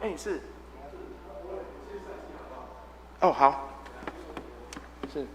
哎，是。哦，好。是。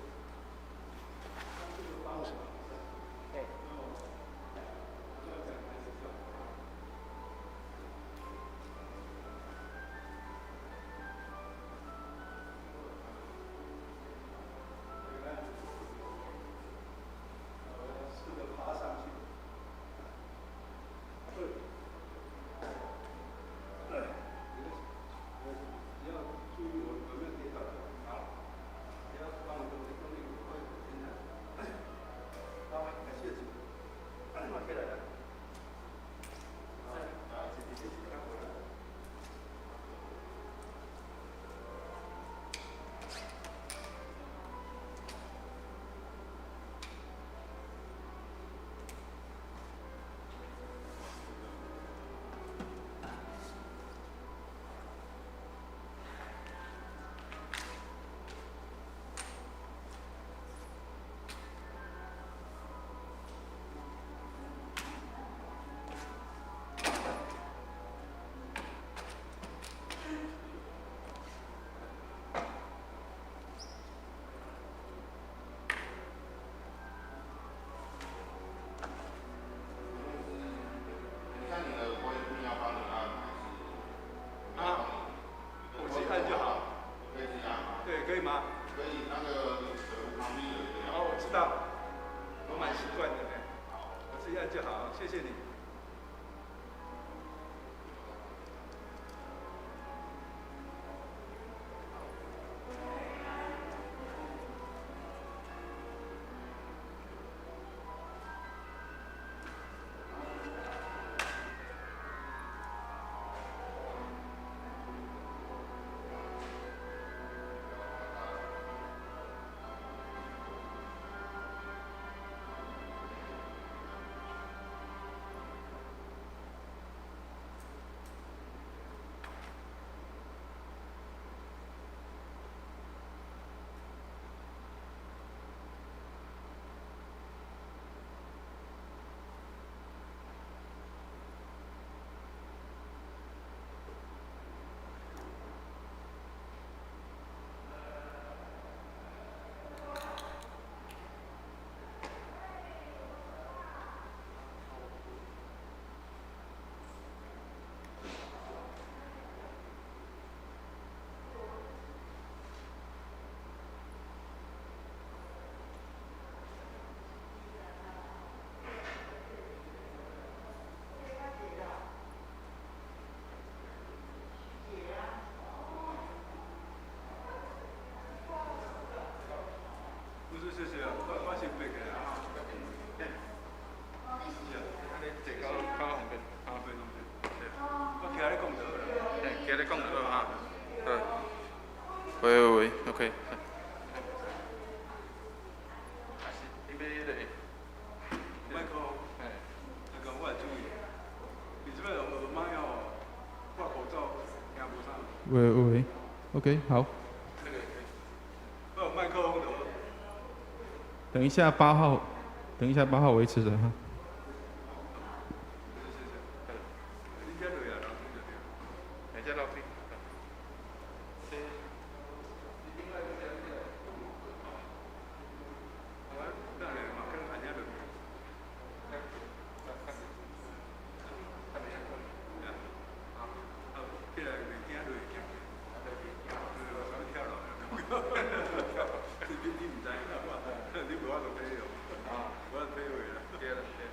喂，OK。麦克风，那个我来注意，你这边有耳麦哦，挂口罩听不上。喂，OK， 好。我有麦克风的。等一下8号维持着哈。你不要都没有，我要退回了。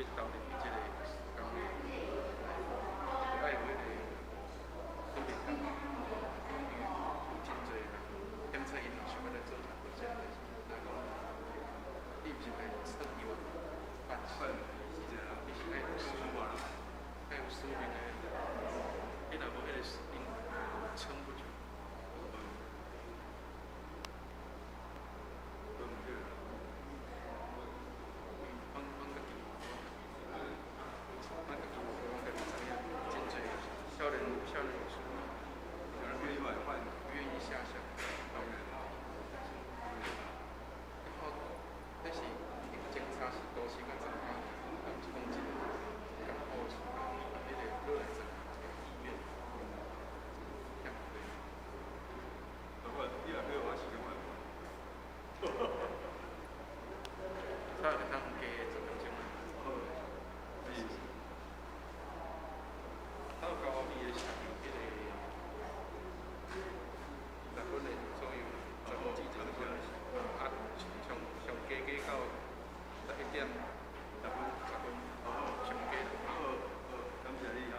月投入这个工业，爱有迄个分别感，因为有真侪人检测因想要来做产品这样的，那讲你毋是来算伊话办事，你是爱有使命，爱有使命的，你若无迄个使命，撑不住。少年有出，有人愿意买换，愿意下乡，当然。然后，但是警察是都是个正常，攻击，然后是那个个人正常意愿，这样对。不过第二个我是另外一个。差个当加10分钟啊。好，是。到高你的想迄个10分的左右，10分至20分，啊，上加到11点10分，上加。好，感谢你啊。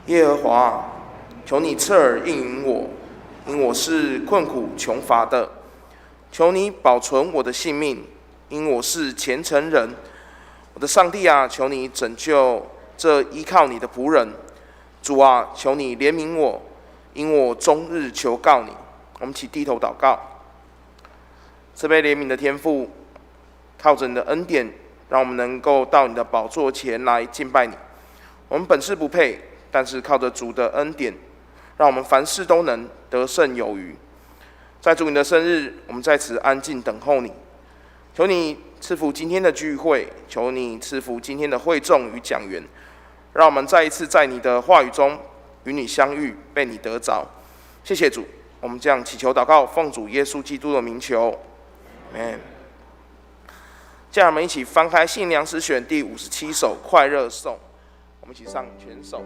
耶和华，求你侧耳应允我，因我是困苦穷乏的；求你保存我的性命，因我是虔诚人。我的上帝啊，求你拯救这依靠你的仆人。主啊，求你怜悯我，因我终日求告你。我们一起低头祷告。慈悲怜悯的天父，靠着你的恩典，让我们能够到你的宝座前来敬拜你。我们本是不配，但是靠着主的恩典，让我们凡事都能得胜有余。在主你的生日，我们在此安静等候你。求你赐福今天的聚会，求你赐福今天的会众与讲员，让我们再一次在你的话语中与你相遇，被你得着。谢谢主，我们这样祈求祷告，奉主耶稣基督的名求，阿们。接下来我们一起翻开信良诗选第57首快乐颂，我们一起上全首。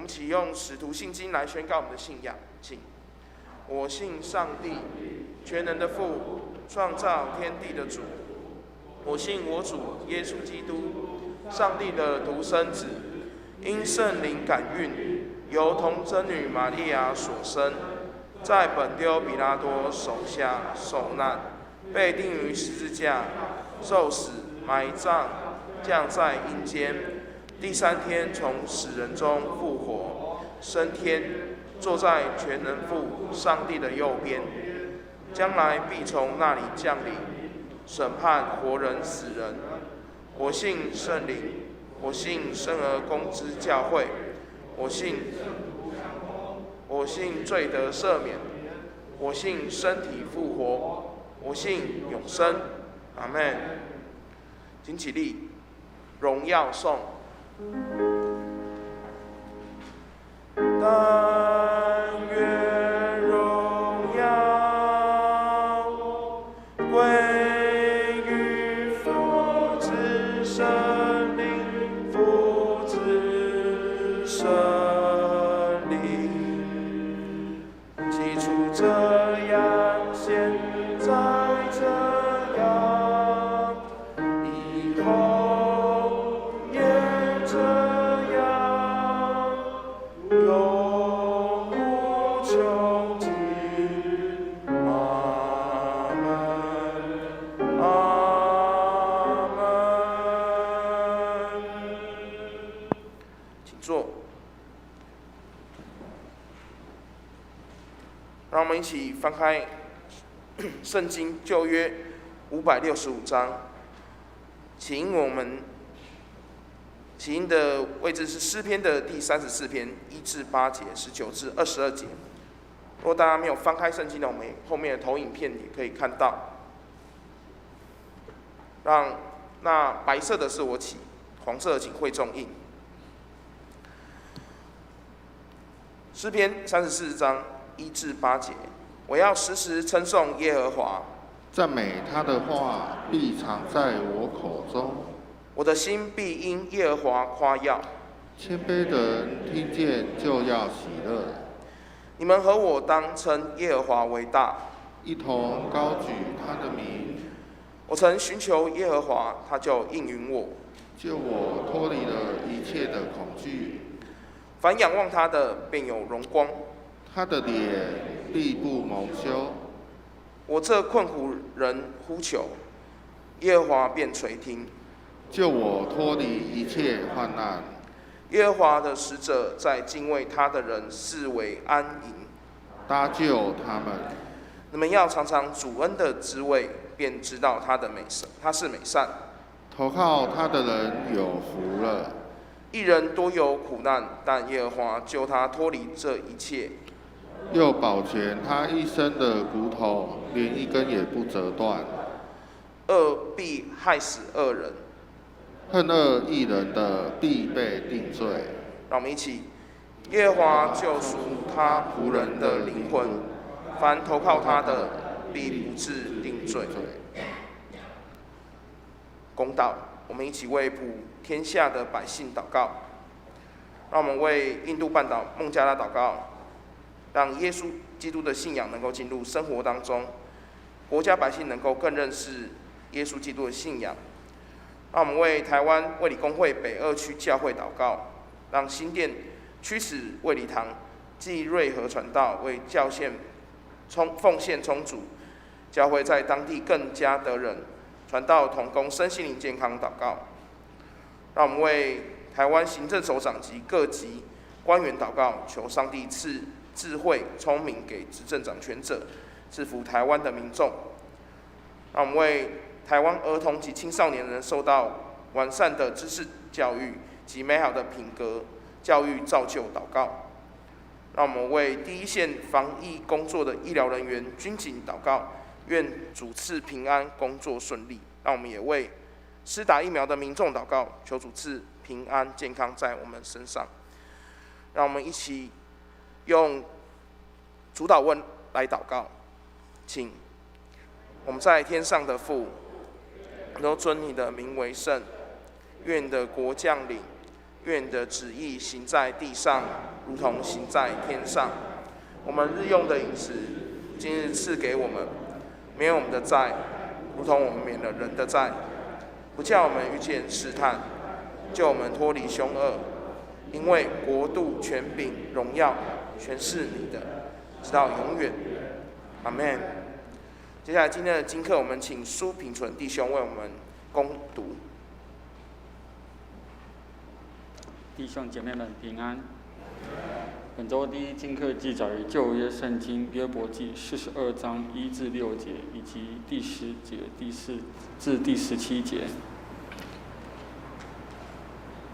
启用使徒信经来宣告我们的信仰，请。我信上帝，全能的父，创造天地的主，我信我主耶稣基督，上帝的独生子，因圣灵感孕，由童贞女玛利亚所生，在本丢彼拉多手下受难，被钉于十字架，受死，埋葬，降在阴间，第3天从死人中复活，升天，坐在全能父上帝的右边，将来必从那里降临，审判活人死人。我信圣灵，我信生而公之教会，我信罪得赦免，我信身体复活，我信永生。阿们。请起立，荣耀颂。但愿荣耀归于父子圣灵，父子圣灵。起初这样，现在这样，以后也这样，永无穷尽。阿门，阿门。请坐。让我们一起翻开圣经旧约565章，起因的位置是诗篇的第34篇1至8节，19至22节。如果大家没有翻开圣经的，我们后面的投影片也可以看到。那白色的是我起，黄色的请会众印。诗篇34章1至8节，我要时时称颂耶和华，赞美他的话必常在我口中。我的心必因耶和华夸耀。谦卑的人听见就要喜乐。你们和我当称耶和华为大，一同高举他的名。我曾寻求耶和华，他就应允我，救我脱离了一切的恐惧。凡仰望他的，便有荣光。他的脸必不蒙羞。我这困苦人呼求，耶和华便垂听。救我脱离一切患难。耶和华的使者在敬畏他的人视为安营，搭救他们。你们要尝尝主恩的滋味，便知道他是美善。投靠他的人有福了。一人多有苦难，但耶和华救他脱离这一切，又保全他一生的骨头，连一根也不折断。恶必害死恶人，恨恶义人的必被定罪。让我们一起，耶和华救赎他仆人的灵魂，凡投靠他的，必不致定罪。公道，我们一起为普天下的百姓祷告。让我们为印度半岛孟加拉祷告，让耶稣基督的信仰能够进入生活当中，国家百姓能够更认识耶稣基督的信仰。让我们为台湾卫理公会北2区教会祷告，让新店驱使卫理堂暨瑞和传道为教献奉献充足，教会在当地更加得人，传道同工身心灵健康祷告。让我们为台湾行政首长及各级官员祷告，求上帝赐智慧聪明给执政掌权者，制服台湾的民众。让我们为台湾儿童及青少年人受到完善的知识教育及美好的品格教育造就祷告。让我们为第一线防疫工作的医疗人员、军警祷告，愿主赐平安，工作顺利。让我们也为施打疫苗的民众祷告，求主赐平安健康在我们身上。让我们一起用主祷文来祷告，请我们在天上的父，都尊你的名为圣，愿你的国降临，愿你的旨意行在地上，如同行在天上。我们日用的饮食，今日赐给我们，免我们的债，如同我们免了人的债，不叫我们遇见试探，救我们脱离凶恶。因为国度、权柄、荣耀，全是你的，直到永远。阿们。接下来今天的经课，我们请苏品纯弟兄为我们攻读。弟兄姐妹们平安。本周第一经课记载于旧约圣经约伯记42章1至6节，以及第10节第4至第17节。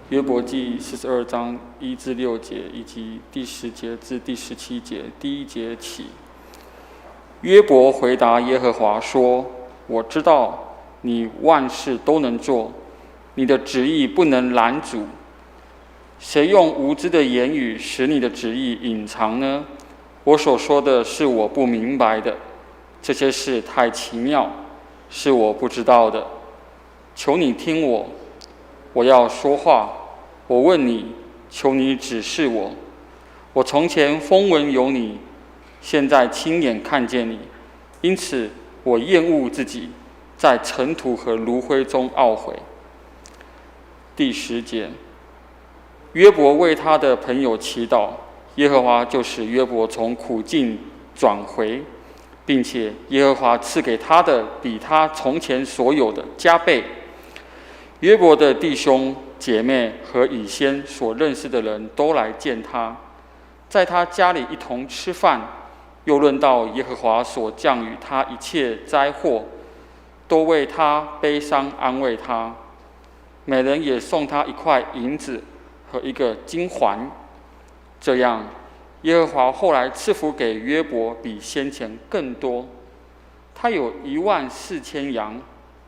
约伯记42章1至6节，以及第10节至第17节。第1节起，约伯回答耶和华说：“我知道你万事都能做，你的旨意不能拦阻。谁用无知的言语使你的旨意隐藏呢？我所说的是我不明白的，这些事太奇妙，是我不知道的。求你听我，我要说话。我问你，求你指示我。我从前风闻有你，现在亲眼看见你，因此我厌恶自己，在尘土和炉灰中懊悔。”第10节，约伯为他的朋友祈祷，耶和华就使约伯从苦境转回，并且耶和华赐给他的比他从前所有的加倍。约伯的弟兄姐妹和以先所认识的人都来见他，在他家里一同吃饭，又论到耶和华所降与他一切灾祸，都为他悲伤安慰他。每人也送他1块银子和1个金环。这样，耶和华后来赐福给约伯比先前更多。他有14000羊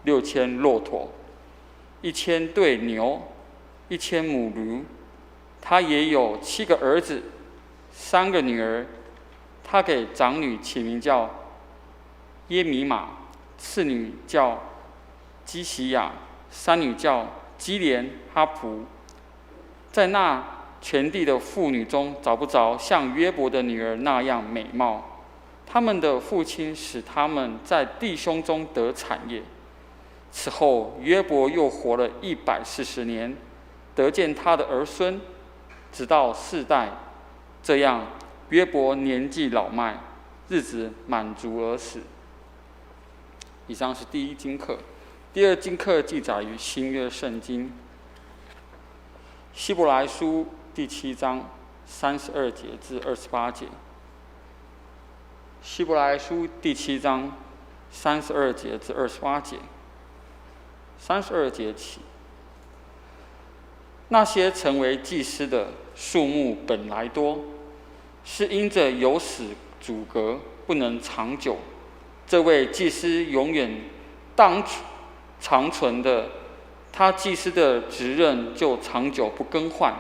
，6000骆驼，1000对牛，1000母驴。他也有7个儿子，3个女儿。他给长女起名叫耶米玛，次女叫基西亚，三女叫基连哈普。在那全地的妇女中，找不着像约伯的女儿那样美貌。他们的父亲使他们在弟兄中得产业。此后，约伯又活了140年，得见他的儿孙，直到4代。这样，约伯年纪老迈，日子满足而死。以上是第一经课。第二经课记载于新约圣经希伯来书第7章32节至28节。希伯来书第7章32节至28节。32节起，那些成为祭司的数目本来多，是因着有死阻隔，不能长久。这位祭司永远当长存的，他祭司的职任就长久不更换。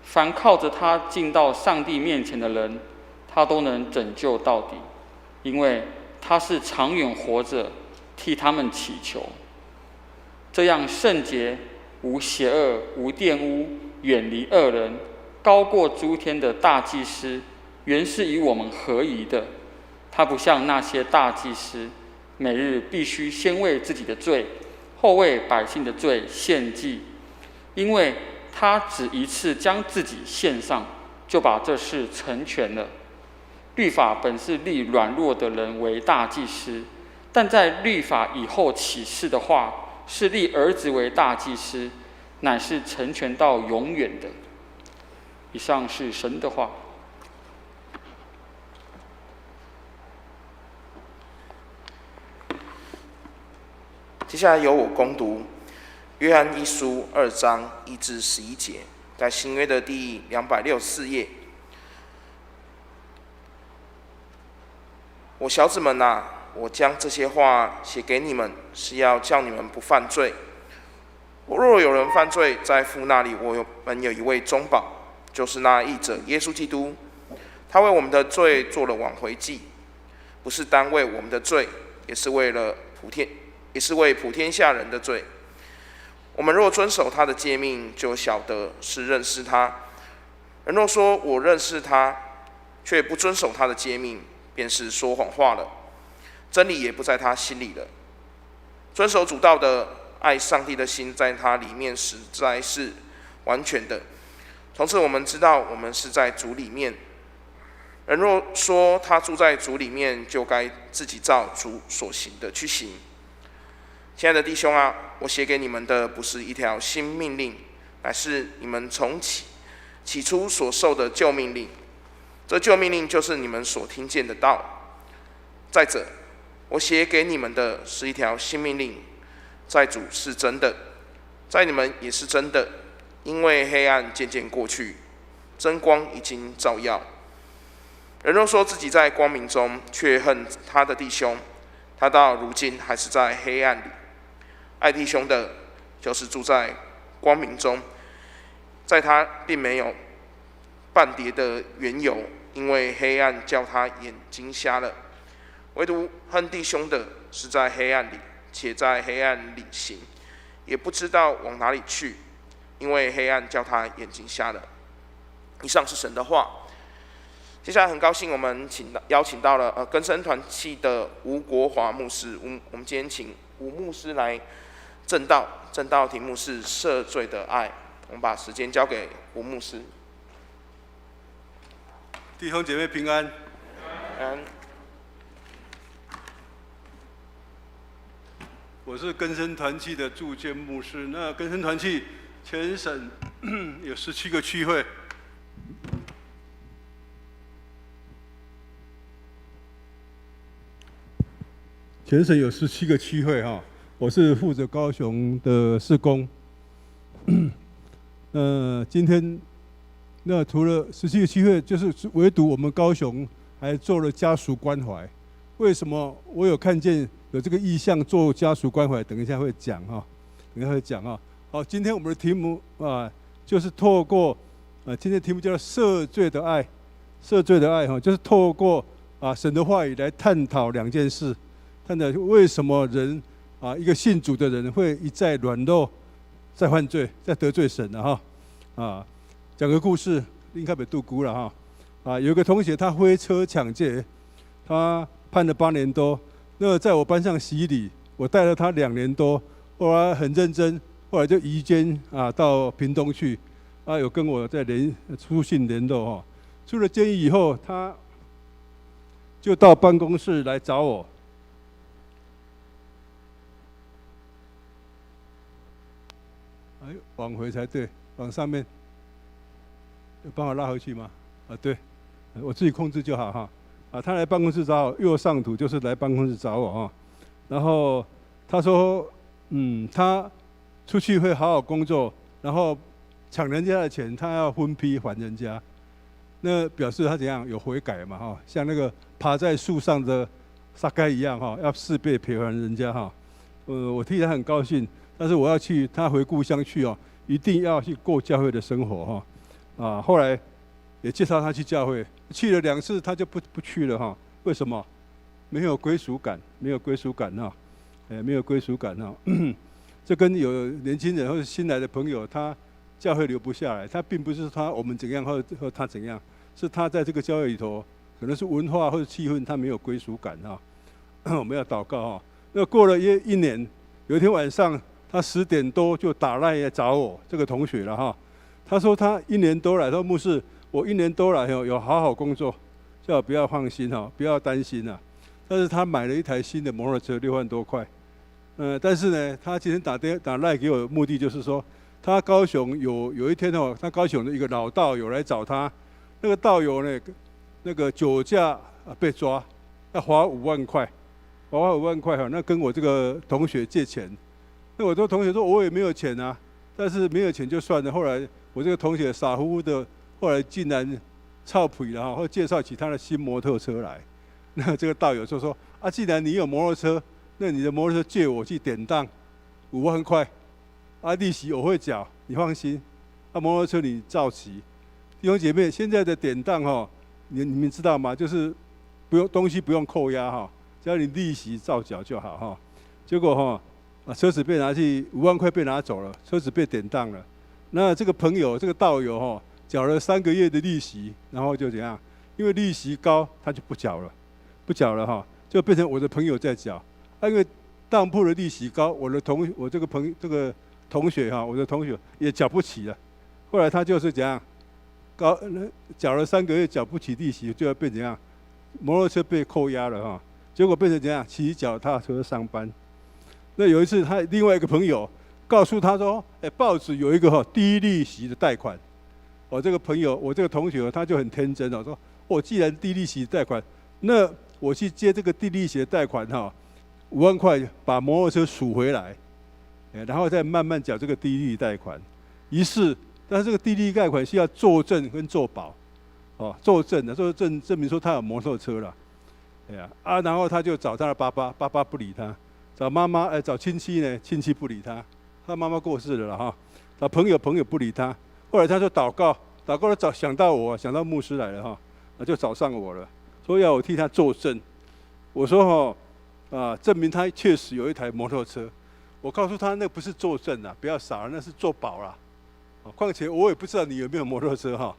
凡靠着他进到上帝面前的人，他都能拯救到底，因为他是长远活着，替他们祈求。这样圣洁、无邪恶、无玷污、远离恶人、高过诸天的大祭司，原是与我们合宜的。他不像那些大祭司，每日必须先为自己的罪，后为百姓的罪献祭，因为他只一次将自己献上，就把这事成全了。律法本是立软弱的人为大祭司，但在律法以后启示的话，是立儿子为大祭司，乃是成全到永远的。以上是神的话。接下来由我攻读约翰一书2章1至11节，在新约的第264页。我小子们啊，我将这些话写给你们，是要叫你们不犯罪。若有人犯罪，在父那里我们有一位中保，就是那义者耶稣基督。他为我们的罪做了挽回祭，不是单为我们的罪，也是为普天下人的罪。我们若遵守他的诫命，就晓得是认识他。人若说我认识他，却不遵守他的诫命，便是说谎话了，真理也不在他心里了。遵守主道的，爱上帝的心在他里面实在是完全的。从此我们知道我们是在主里面。人若说他住在主里面，就该自己照主所行的去行。亲爱的弟兄啊，我写给你们的不是一条新命令，乃是你们从起初所受的旧命令。这旧命令就是你们所听见的道。再者，我写给你们的是一条新命令，在主是真的，在你们也是真的，因为黑暗渐渐过去，真光已经照耀。人若说自己在光明中，却恨他的弟兄，他到如今还是在黑暗里。爱弟兄的，就是住在光明中，在他并没有半跌的缘由，因为黑暗叫他眼睛瞎了。唯独恨弟兄的，是在黑暗里，且在黑暗里行，也不知道往哪里去，因为黑暗叫他眼睛瞎了。以上是神的话。接下来很高兴我们邀请到了更生团契的吴国华牧师。我们今天请吴牧师来证道，证道题目是赦罪的爱。我们把时间交给吴牧师。弟兄姐妹平安。平安。我是更生团契的祝建牧师。那更生团契全省有17个区会。全省有17个区会哈，我是负责高雄的事工。今天那除了17个区会，就是唯独我们高雄还做了家属关怀。为什么我有看见有这个意向做家属关怀？等一下会讲哈，等一下会讲哈。好，今天我们的题目就是透过今天的题目叫做赦罪的爱，赦罪的爱哈，就是透过神的话语来探讨2件事。看到为什么人一个信主的人会一再软弱、再犯罪、再得罪神了哈讲个故事，应该被度孤了哈有个同学他飞车抢劫，他判了8年多。那在我班上洗礼，我带了他2年多，后来很认真，后来就移监到屏东去有跟我在书信联络哈。出了监狱以后，他就到办公室来找我。往回才对，往上面，有帮我拉回去吗？对，我自己控制就好哈。他来办公室找我，右上图就是来办公室找我哈。然后他说，他出去会好好工作，然后抢人家的钱，他要分批还人家。那表示他怎样有悔改嘛哈？像那个爬在树上的撒该一样哈，要4倍赔还人家哈。我替他很高兴。但是我要去，他回故乡去一定要去过教会的生活哈。后来也介绍他去教会，去了2次他就不去了哈。为什么？没有归属感，没有归属感哈，没有归属感哈。这跟有年轻人或者新来的朋友，他教会留不下来，他并不是我们怎样或他怎样，是他在这个教会里头，可能是文化或者气氛，他没有归属感哈。我们要祷告哈。那过了1年，有一天晚上。他10点多就打赖来找我这个同学了哈。他说他1年多来，他说牧师，我1年多来有好好工作，叫我不要放心哈，不要担心啊。但是他买了一台新的摩托车，6万多块。但是呢，他今天打赖给我的目的就是说，他高雄有一天他高雄的一个老道友来找他，那个道友呢，那个酒驾被抓，要罚5万块，罚5万块哈，那跟我这个同学借钱。那我这个同学说，我也没有钱啊，但是没有钱就算了。后来我这个同学傻乎乎的，后来竟然操皮了哈，或介绍起他的新摩托车来。那这个道友就说既然你有摩托车，那你的摩托车借我去典当5万块，利息我会缴，你放心。摩托车你照骑。弟兄姐妹，现在的典当你们知道吗？就是东西不用扣押哈，只要你利息照缴就好哈。结果车子被拿去5万块被拿走了，车子被典当了。那这个朋友这个道友缴了3个月的利息，然后就怎样？因为利息高，他就不缴了哈，就变成我的朋友在缴。因为当铺的利息高，我这个同学哈，我的同学也缴不起了。后来他就是怎样，缴了3个月缴不起利息，就要变怎样，摩托车被扣押了哈。结果变成怎样，骑脚踏车上班。那有一次，他另外一个朋友告诉他说：“报纸有一个低利息的贷款。”我这个朋友，我这个同学，他就很天真哦，说：“既然低利息贷款，那我去借这个低利息的贷款5万块，把摩托车赎回来，然后再慢慢缴这个低利贷款。”于是，但是这个低利贷款需要作证跟作保，作证证明说他有摩托车了。然后他就找他的爸爸，爸爸不理他；找妈妈，找亲戚呢，亲戚不理他。他妈妈过世了哈，找朋友，朋友不理他。后来他就祷告了，想到我，想到牧师来了哈，就找上我了，说要我替他作证。我说证明他确实有一台摩托车。我告诉他，那不是作证啊，不要傻了，那是作保啦。况且我也不知道你有没有摩托车哈。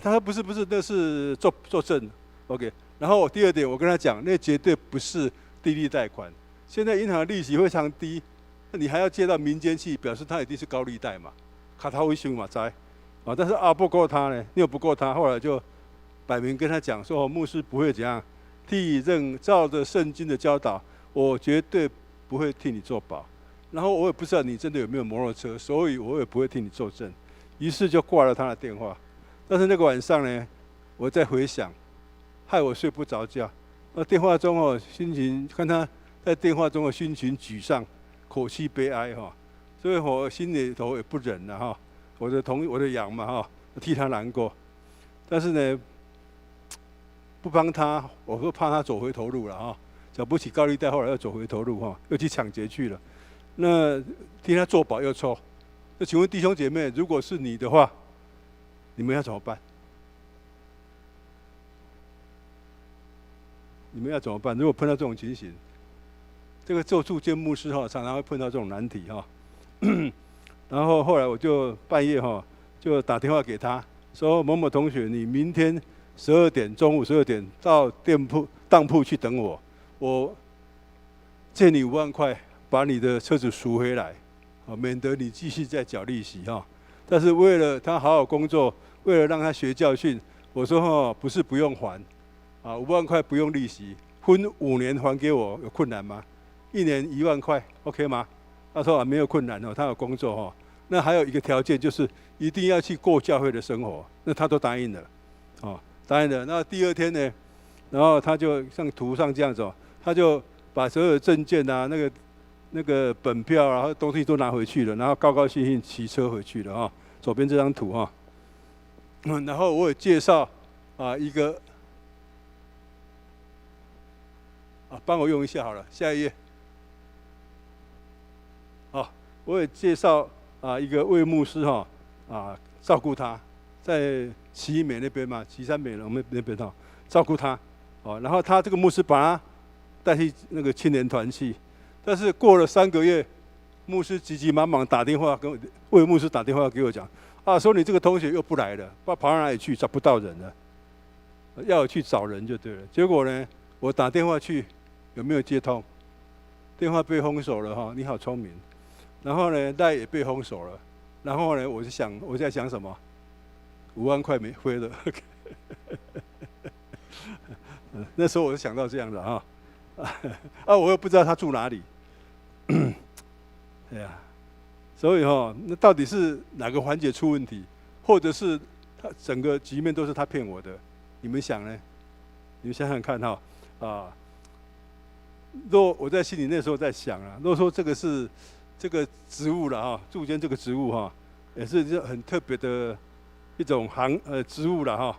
他说不是，那是作证。OK。然后第二点，我跟他讲，那绝对不是低利贷款。现在银行的利息非常低，那你还要借到民间去，表示他一定是高利贷嘛，卡他会凶嘛灾。但是不够他呢，又不够他，后来就摆明跟他讲说，牧师不会怎样照着圣经的教导，我绝对不会替你做保。然后我也不知道你真的有没有摩托车，所以我也不会替你作证。于是就挂了他的电话。但是那个晚上呢，我在回想，害我睡不着觉。电话中心情看他在电话中心情沮丧，口气悲哀所以我心里头也不忍了哈。我的羊嘛替他难过。但是呢，不帮他，我说怕他走回头路了缴不起高利贷，后来又走回头路又去抢劫去了。那替他做保又错。那请问弟兄姐妹，如果是你的话，你们要怎么办？你们要怎么办？如果碰到这种情形，这个做住监牧师常常会碰到这种难题然后后来我就半夜就打电话给他，说某某同学，你明天中午12点到当铺去等我，我借你5万块，把你的车子赎回来，免得你继续再缴利息但是为了他好好工作，为了让他学教训，我说不是不用还，5万块不用利息，分5年还给我，有困难吗？1年1万块 ，OK 吗？他说没有困难他有工作那还有一个条件就是一定要去过教会的生活，那他都答应了，答应了。那第2天呢，然后他就像图上这样子他就把所有的证件啊、那个本票然后东西都拿回去了，然后高高兴兴骑车回去了左边这张图然后我也介绍一个帮我用一下好了，下一页。我也介绍一个魏牧师照顾他，在奇异美那边嘛，旗山美容那边照顾他然后他这个牧师把他带去那个青年团去，但是过了3个月，牧师急急忙忙打电话跟魏牧师打电话给我讲说你这个同学又不来了，不知道跑到哪里去，找不到人了，要我去找人就对了。结果呢，我打电话去，有没有接通？电话被封锁了你好聪明。然后呢，赖也被封锁了。然后呢，我在想什么？5万块没灰了。那时候我就想到这样的我又不知道他住哪里。所以那到底是哪个环节出问题，或者是他整个局面都是他骗我的？你们想呢？你们想想看若我在心里那时候在想若说这个职务了驻监这个职务也是很特别的一种职务了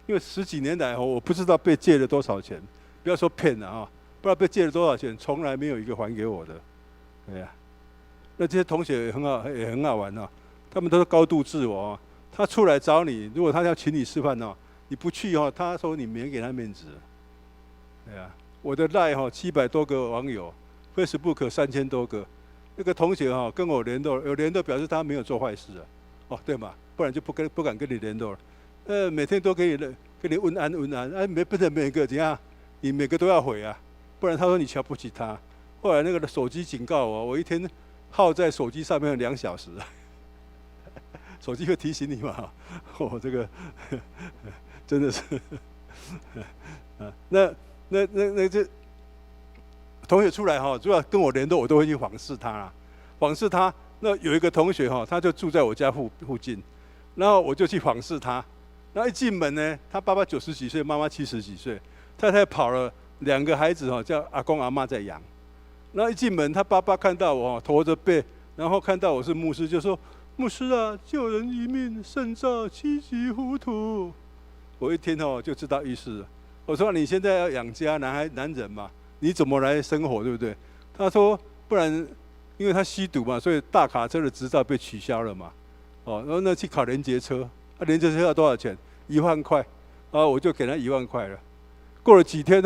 因为10几年来我不知道被借了多少钱，不要说骗了不知道被借了多少钱，从来没有一个还给我的。那这些同学也很好玩他们都是高度自我他出来找你，如果他要请你吃饭你不去他说你没给他面子。我的赖700多个网友 ，Facebook 3000多个。那个同学跟我联络，有联络表示他没有做坏事对嘛？不然就不敢跟你联络了。每天都跟你问安，不是每个怎样，你每个都要回不然他说你瞧不起他。后来那个手机警告我，我一天耗在手机上面2小时，手机会提醒你嘛？这个真的是，那这同学出来主要跟我联络，我都会去访视他啦。访视他，那有一个同学他就住在我家附近，然后我就去访视他。然后一进门呢，他爸爸90几岁，妈妈70几岁，太太跑了2个孩子叫阿公阿嬷在养。然后一进门，他爸爸看到我驼着背，然后看到我是牧师，就说：“牧师啊，救人一命胜造7级浮屠。”我一听就知道意思了。我说：“你现在要养家，男人嘛，你怎么来生活，对不对？”他说：“不然，因为他吸毒嘛，所以大卡车的执照被取消了嘛。然后那去考联结车，联结车要多少钱？1万块。我就给他1万块了。过了几天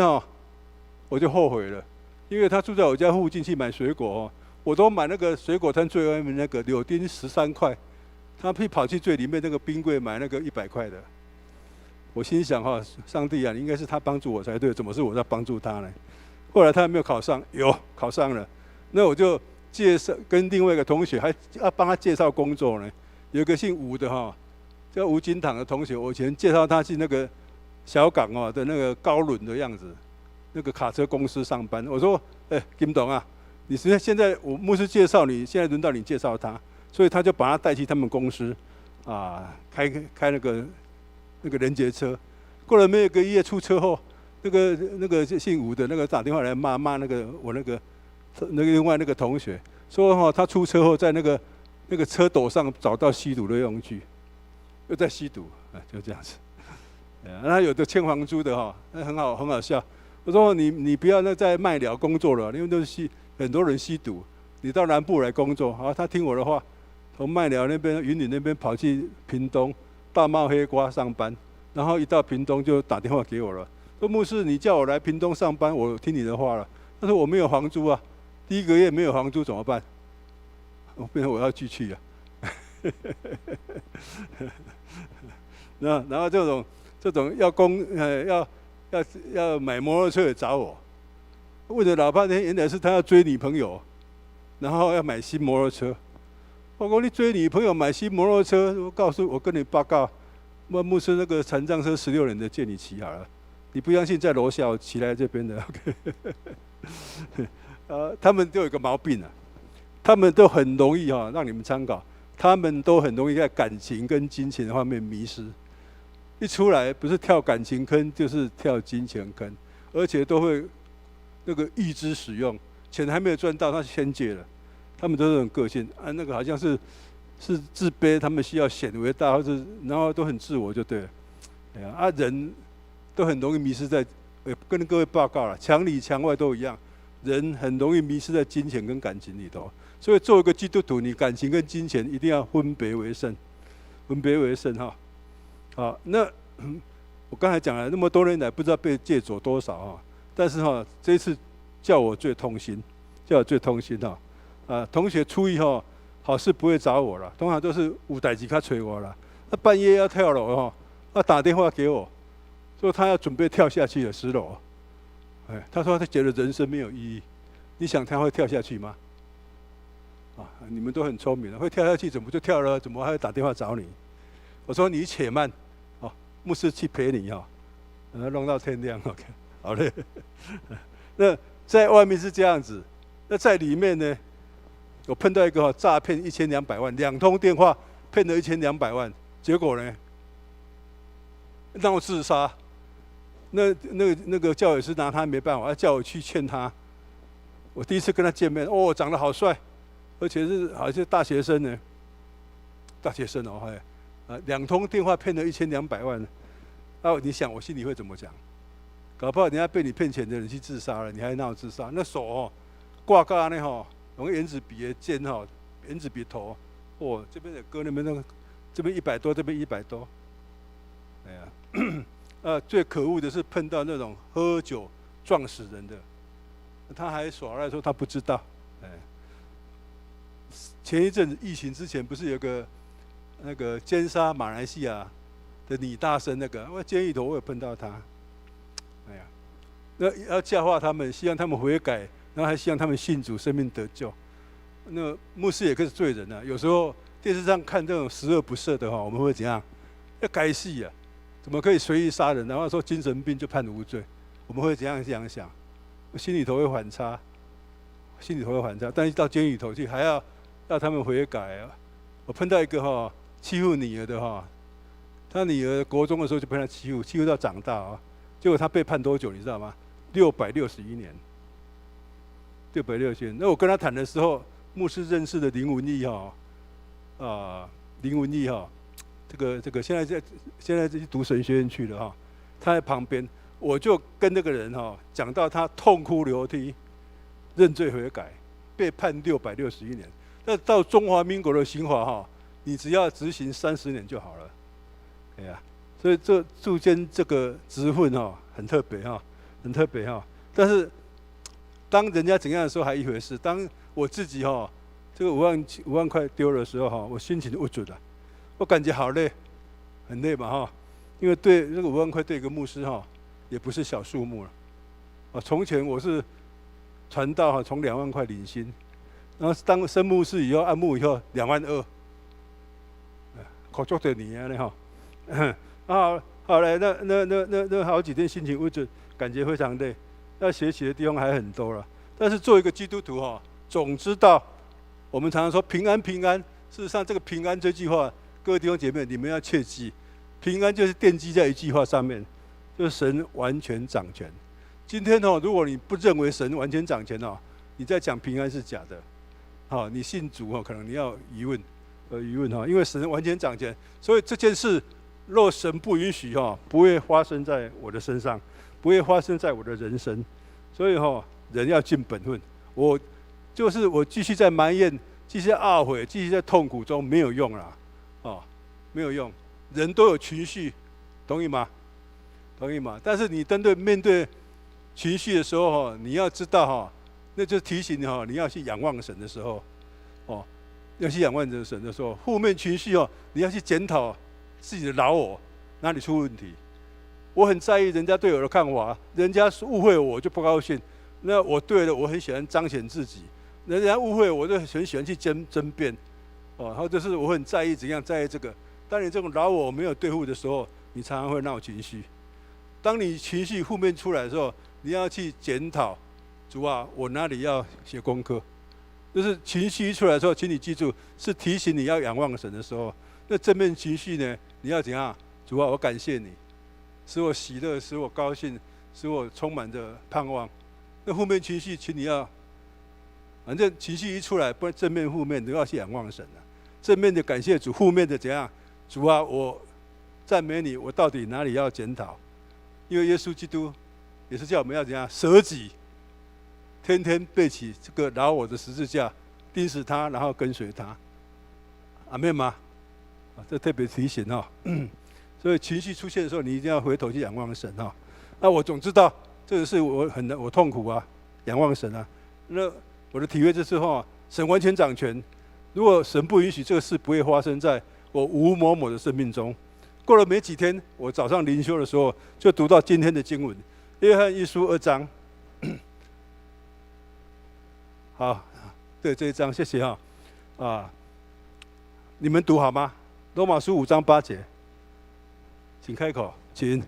我就后悔了，因为他住在我家附近去买水果我都买那个水果摊最外面那个柳丁13块，他跑去最里面那个冰柜买那个100块的。我心想上帝啊，应该是他帮助我才对，怎么是我在帮助他呢？后来他有没有考上？有，考上了。那我就介绍跟另外一个同学，还要帮他介绍工作呢。有一个姓吴的叫吴金堂的同学，我以前介绍他去那个小港的那个高轮的样子，那个卡车公司上班。我说：“金董啊，你现在我牧师介绍你，现在轮到你介绍他。”所以他就把他带去他们公司开那个联结车。过了没有1个月出车祸，那个姓吴的那个打电话来骂我那个另外那个同学，说他出车祸在那个车斗上找到吸毒的用具，又在吸毒，就这样子。那有的欠房租的很好笑。我说你不要在麦寮工作了，因为都是很多人吸毒，你到南部来工作。他听我的话，从麦寮那边、云林那边跑去屏东大茂黑瓜上班，然后一到屏东就打电话给我了，说牧师，你叫我来屏东上班，我听你的话了。但是我没有房租啊，第1个月没有房租怎么办？变成我要继续啊。然后这种要买摩托车也找我，问了老半天，原来是他要追女朋友，然后要买新摩托车。我说你追女朋友买新摩托车，我跟你报告，牧师那个残障车16人的借你骑好了，你不相信在楼下我骑来这边的。他们都有一个毛病他们都很容易让你们参考，他们都很容易在感情跟金钱方面迷失。一出来不是跳感情坑，就是跳金钱坑，而且都会那个预支使用，钱还没有赚到，他先借了。他们都是很个性那个好像是自卑，他们需要显为大，或者然后都很自我就对了。人都很容易迷失在，跟各位报告了，墙里墙外都一样，人很容易迷失在金钱跟感情里头。所以做一个基督徒，你感情跟金钱一定要分别为圣，分别为圣好，那我刚才讲了，那么多年来不知道被借走多少但是这一次叫我最痛心，同学初一好事不会找我了，通常都是有代志较找我了。半夜要跳楼打电话给我，说他要准备跳下去了10楼。他说他觉得人生没有意义。你想他会跳下去吗？你们都很聪明了，会跳下去怎么就跳了？怎么还会打电话找你？我说你且慢，牧师去陪你弄到天亮。OK， 好嘞。那在外面是这样子，那在里面呢？我碰到一个诈骗1200万，2通电话骗了1200万，结果呢闹自杀。那个教友是拿他没办法，叫我去劝他。我第一次跟他见面，长得好帅，而且是好像大学生呢，大学生2通电话骗了1200万，你想我心里会怎么讲？搞不好人家被你骗钱的人去自杀了，你还闹自杀？那手挂到那用原子笔的尖原子笔头，这边的割那边这边100多，这边100多，最可恶的是碰到那种喝酒撞死人的，他还耍赖说他不知道。前一阵子疫情之前，不是有个那个奸杀马来西亚的女大生我监狱头我有碰到他，那要教化他们，希望他们悔改，然后还希望他们信主，生命得救。那牧师也可是罪人啊，有时候电视上看这种十恶不赦的我们会怎样？要改戏啊！怎么可以随意杀人？然后说精神病就判无罪，我们会怎样想？心里头会反差，但是到监狱里头去，还要他们悔改啊！我碰到一个欺负女儿的他女儿国中的时候就被他欺负到长大啊，结果他被判多久你知道吗？661年。661年。那我跟他谈的时候，牧师认识的林文义林文义这个现在去读神学院去了他在旁边，我就跟那个人讲到他痛哭流涕，认罪悔改，被判661年。那到中华民国的刑法你只要执行30年就好了，哎呀，所以这驻监这个职分很特别很特别但是当人家怎样的时候还一回事，当我自己这个5万块丢的时候我心情不准了，我感觉好累，很累嘛因为对这个5万块对一个牧师也不是小数目了从前我是传道从2万块领薪，然后当升牧师以后按牧以后2万2，可足多年后来那好几天心情不准，感觉非常累，要学习的地方还很多了。但是做一个基督徒总知道我们常常说平安平安，事实上这个平安这句话，各位弟兄姐妹你们要切记，平安就是奠基在一句话上面，就是神完全掌权。今天如果你不认为神完全掌权你在讲平安是假的你信主可能你要疑问因为神完全掌权，所以这件事若神不允许不会发生在我的身上，不会发生在我的人生。所以人要尽本分，我继续在埋怨，继续在懊悔，继续在痛苦中没有用啦没有用。人都有情绪，同意吗？但是你面对情绪的时候你要知道那就提醒你要去仰望神的时候要去仰望神的时候，负面情绪你要去检讨自己的老我哪里出问题。我很在意人家对我的看法，人家误会我就不高兴，那我对了，我很喜欢彰显自己，人家误会我就很喜欢去争辩然后就是我很在意怎样在意这个。当你这种老我没有对付的时候，你常常会闹情绪。当你情绪负面出来的时候，你要去检讨，主啊，我哪里要写功课？就是情绪一出来的时候，请你记住，是提醒你要仰望神的时候。那正面情绪呢，你要怎样？主啊，我感谢你，使我喜乐，使我高兴，使我充满着盼望。那负面情绪，请你要，反正情绪一出来，不管正面负面，都要去仰望神正面的感谢主，负面的怎样？主啊，我赞美你，我到底哪里要检讨？因为耶稣基督也是叫我们要怎样舍己，天天背起这个老我的十字架，钉死他，然后跟随他。阿们吗？这特别提醒所以情绪出现的时候，你一定要回头去仰望神那我总知道这个是我痛苦仰望神那我的体会就是神完全掌权。如果神不允许，这个事不会发生在我吴某某的生命中。过了没几天，我早上灵修的时候就读到今天的经文，约翰一书2章。好，对这一章，谢谢你们读好吗？罗马书5章8节，请开口，请。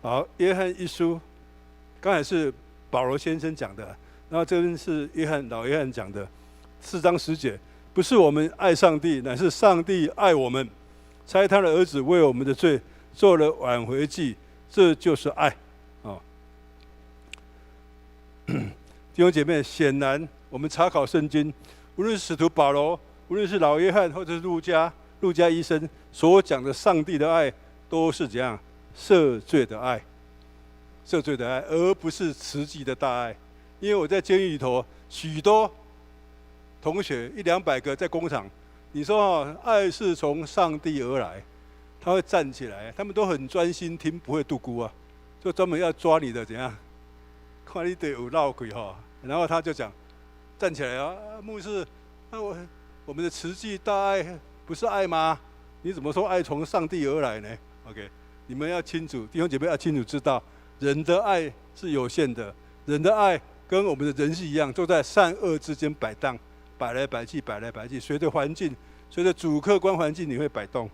好，约翰一书，刚才是保罗先生讲的，然后这边是老约翰讲的，4章10节，不是我们爱上帝，乃是上帝爱我们，差他的儿子为我们的罪做了挽回祭，这就是爱弟兄姐妹，显然我们查考圣经，无论是使徒保罗，无论是老约翰或者是路加医生所讲的上帝的爱，都是怎样赦罪的爱，而不是实际的大爱。因为我在监狱里头，许多同学100-200个在工厂，你说爱是从上帝而来，他会站起来，他们都很专心听，不会度孤就专门要抓你的怎样，看你得有闹鬼然后他就讲站起来牧师，我们的实际大爱不是爱吗？你怎么说爱从上帝而来呢 ？OK， 你们要清楚，弟兄姐妹要清楚知道，人的爱是有限的，人的爱跟我们的人是一样，都在善恶之间摆荡，摆来摆去，摆来摆去，随着环境，随着主客观环境，你会摆动。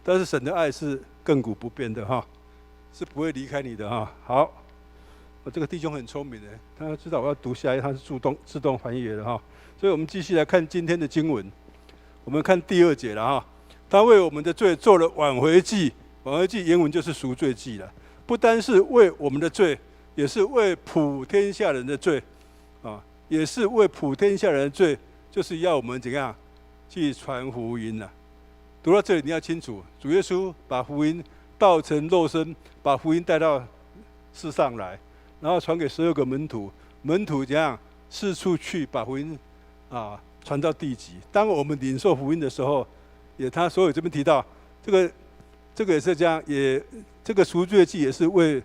但是神的爱是亘古不变的哈，是不会离开你的哈。好，我这个弟兄很聪明的，他知道我要读下一，他是自动翻译的哈。所以我们继续来看今天的经文，我们看第2节了哈。他为我们的罪做了挽回祭，挽回祭原文就是赎罪祭了。不单是为我们的罪，也是为普天下人的罪啊，也是为普天下人的罪，就是要我们怎样去传福音呢？读到这里你要清楚，主耶稣把福音道成肉身，把福音带到世上来，然后传给12个门徒，门徒怎样四处去把福音传到地极。当我们领受福音的时候，他所有这边提到这个也是这样，这个赎罪祭也是为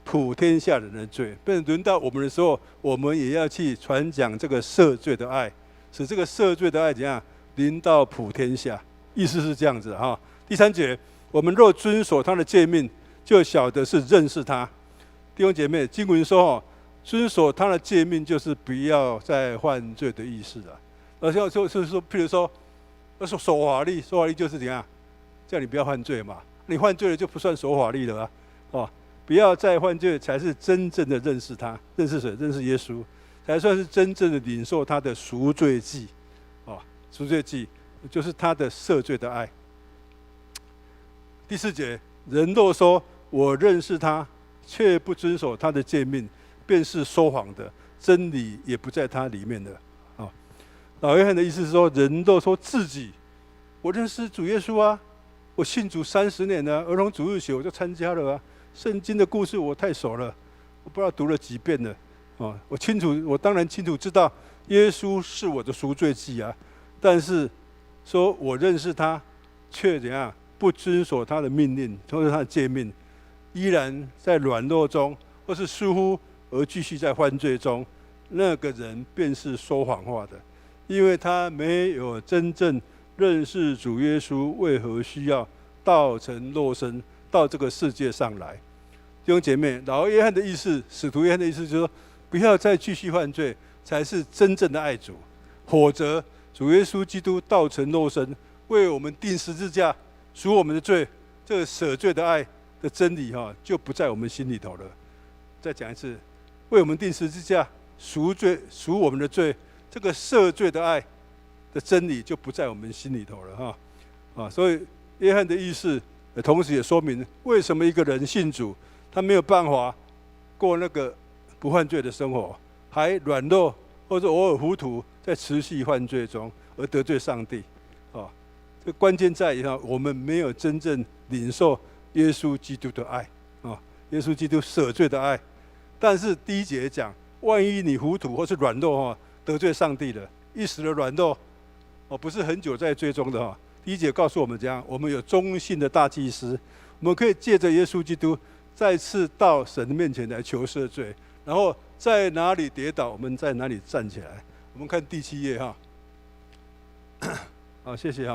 普天下人的罪。被轮到我们的时候，我们也要去传讲这个赦罪的爱，使这个赦罪的爱怎样临到普天下。意思是这样子哈。第3节，我们若遵守他的诫命，就晓得是认识他。弟兄姐妹，经文说遵守他的诫命就是不要再犯罪的意思了。而且就是说，譬如说守法律就是怎样，叫你不要犯罪嘛。你犯罪了就不算守法律了不要再犯罪，才是真正的认识他，认识谁？认识耶稣，才算是真正的领受他的赎罪祭赎罪祭就是他的赦罪的爱。第4节，人若说我认识他，却不遵守他的诫命，便是说谎的，真理也不在他里面的。老约翰的意思是说，人若说自己我认识主耶稣啊，我信主30年了，儿童主日学我就参加了啊，圣经的故事我太熟了，我不知道读了几遍了我当然清楚知道耶稣是我的赎罪祭啊，但是说我认识他，却怎样不遵守他的命令，或者他的诫命，依然在软弱中，或是疏忽而继续在犯罪中，那个人便是说谎话的，因为他没有真正认识主耶稣为何需要道成肉身到这个世界上来。弟兄姐妹，老约翰的意思，使徒约翰的意思就是说，不要再继续犯罪，才是真正的爱主。否则，主耶稣基督道成肉身，为我们钉十字架，赎我们的罪，这个舍罪的爱的真理就不在我们心里头了。再讲一次，为我们钉十字架，赎我们的罪，这个赦罪的爱的真理就不在我们心里头了所以约翰的意思，同时也说明为什么一个人信主，他没有办法过那个不犯罪的生活，还软弱或者偶尔糊涂，在持续犯罪中而得罪上帝这个关键在于我们没有真正领受耶稣基督的爱耶稣基督舍罪的爱。但是第1节讲，万一你糊涂或是软弱得罪上帝了，一时的软弱不是很久在罪中的第1节告诉我们这样，我们有忠信的大祭司，我们可以借着耶稣基督再次到神的面前来求赦罪，然后在哪里跌倒，我们在哪里站起来。我们看第7页好，谢谢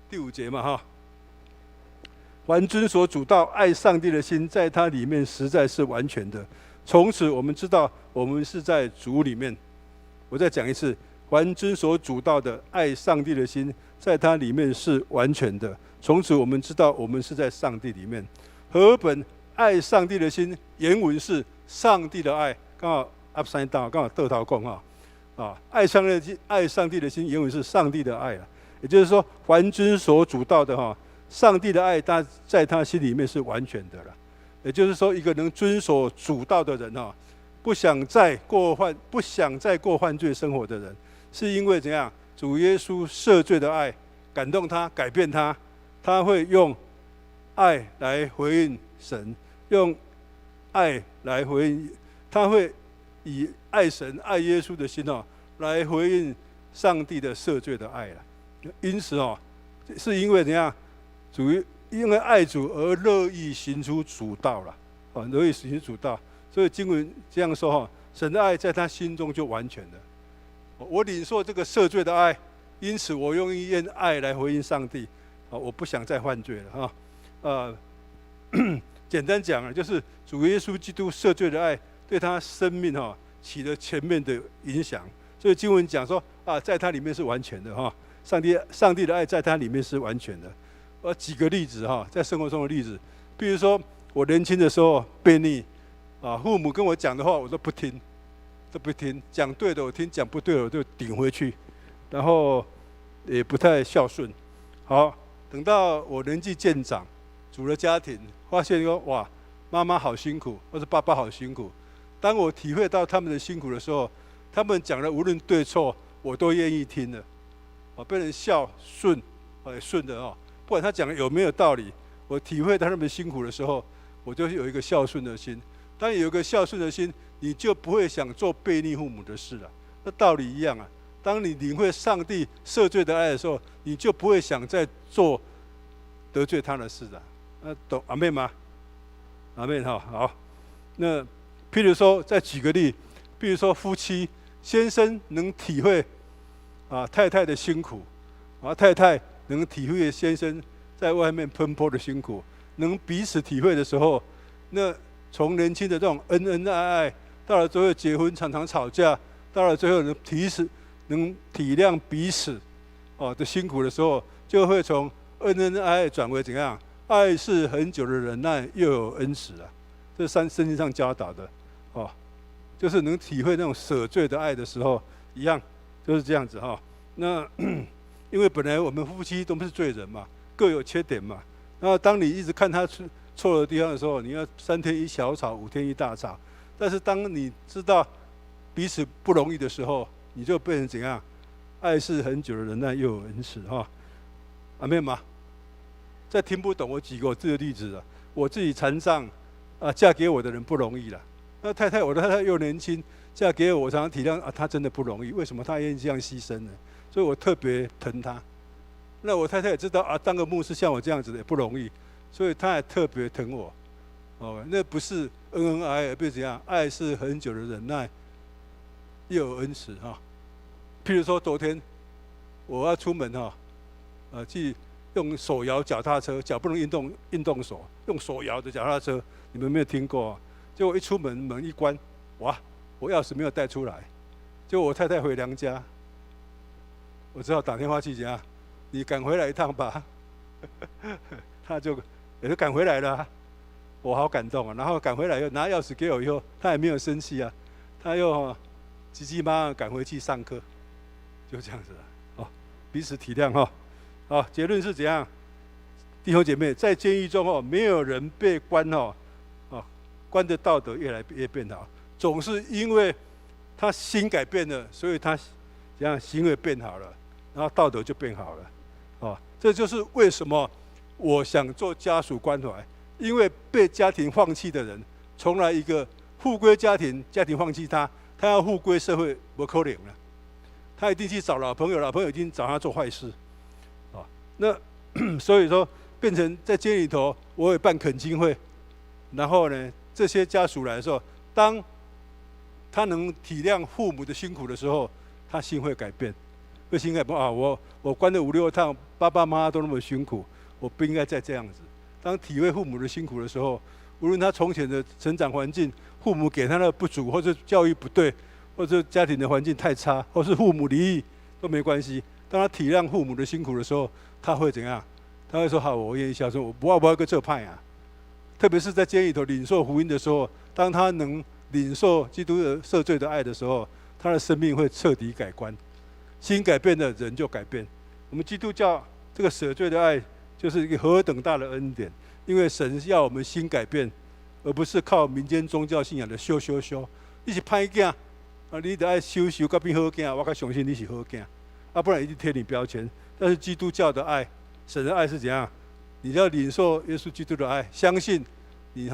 第5节嘛凡遵守主道、爱上帝的心，在他里面实在是完全的。从此我们知道，我们是在主里面。我再讲一次，凡遵守主道的、爱上帝的心，在他里面是完全的。从此我们知道，我们是在上帝里面。和本爱上帝的心，原文是上帝的爱，刚好 upside down， 刚好倒头讲爱上帝的心，原文是上帝的爱也就是说，凡遵守主道的上帝的爱，他在他心里面是完全的了。也就是说，一个能遵守主道的人不想再过犯罪生活的人，是因为怎样？主耶稣赦罪的爱感动他，改变他，他会用爱来回应神，用爱来回应，他会以爱神、爱耶稣的心来回应上帝的赦罪的爱了。因此是因为怎样？因为爱主而乐意行出主道了乐意行出主道。所以经文这样说神的爱在他心中就完全了。我领受这个赦罪的爱，因此我用爱来回应上帝。我不想再犯罪了简单讲啊，就是主耶稣基督赦罪的爱对他生命起了全面的影响。所以经文讲说在他里面是完全的上帝的爱在他里面是完全的。我举个例子在生活中的例子，比如说我年轻的时候悖逆父母跟我讲的话我都不听，讲对的我听，讲不对的我就顶回去，然后也不太孝顺。好，等到我年纪渐长，组了家庭，发现说哇，妈妈好辛苦，或者爸爸好辛苦。当我体会到他们的辛苦的时候，他们讲的无论对错，我都愿意听的。变成孝顺，顺的不管他讲的有没有道理，我体会到他们辛苦的时候，我就有一个孝顺的心。当有一个孝顺的心，你就不会想做悖逆父母的事了。那道理一样啊。当你领会上帝赦罪的爱的时候，你就不会想再做得罪他的事了。懂阿妹吗？阿妹好。那譬如说，再举个例，比如说夫妻，先生能体会太太的辛苦，太太能体会先生在外面奔波的辛苦，能彼此体会的时候，那从年轻的这种恩恩爱爱，到了最后结婚常常吵架，到了最后能体谅彼此的辛苦的时候，就会从恩恩爱爱转为怎样？爱是很久的忍耐，又有恩慈啊。这是圣经上教导的就是能体会那种舍罪的爱的时候，一样就是这样子那因为本来我们夫妻都不是罪人嘛，各有缺点嘛。然后当你一直看他错的地方的时候，你要3天一小吵，5天一大吵。但是当你知道彼此不容易的时候，你就变成怎样？爱是很久的忍耐，又有恩慈阿妹吗？再听不懂，我举个我自己的例子了。我自己残障嫁给我的人不容易了。那我的太太又年轻，嫁给我，我常常体谅她真的不容易。为什么她愿意这样牺牲呢？所以我特别疼她。那我太太也知道当个牧师像我这样子的也不容易，所以她也特别疼我。那不是恩恩爱爱，不是怎样？爱是很久的忍耐，又有恩慈譬如说昨天我要出门去用手摇脚踏车，脚不能运动手，用手摇的脚踏车，你们没有听过结果一出门门一关，哇，我钥匙没有带出来，结果我太太回娘家，我只好打电话去讲，你赶回来一趟吧。他也就赶回来了我好感动然后赶回来又拿钥匙给我以后，他也没有生气他又急急忙忙赶回去上课，就这样子彼此体谅好，结论是怎样？弟兄姐妹，在监狱中没有人被关关的道德越来越变好，总是因为他心改变了，所以他这样行为变好了，然后道德就变好了这就是为什么我想做家属关怀，因为被家庭放弃的人，从来一个复归家庭放弃他要复归社会不可能了，他一定去找老朋友，老朋友一定找他做坏事那所以说变成在监里头，我也办恳亲会，然后呢，这些家属来的时候，当他能体谅父母的辛苦的时候，他心会改变，会心改变我关了5、6趟，爸爸妈妈都那么辛苦，我不应该再这样子。当体会父母的辛苦的时候，无论他从前的成长环境，父母给他的不足，或者教育不对，或者家庭的环境太差，或是父母离异都没关系。当他体谅父母的辛苦的时候，他会怎样？他会说：“好，我愿意孝顺，我不要个这派啊。”特别是在监里头领受福音的时候，当他能领受基督的赦罪的爱的时候，他的生命会彻底改观。心改变了，人就改变。我们基督教这个赦罪的爱，就是一个何等大的恩典！因为神要我们心改变，而不是靠民间宗教信仰的修。你是歹囝你得爱修到变好囝，我较相信你是好囝不然一定贴你标签。但是基督教的爱，神的爱是怎样？你要领受耶稣基督的爱，相信你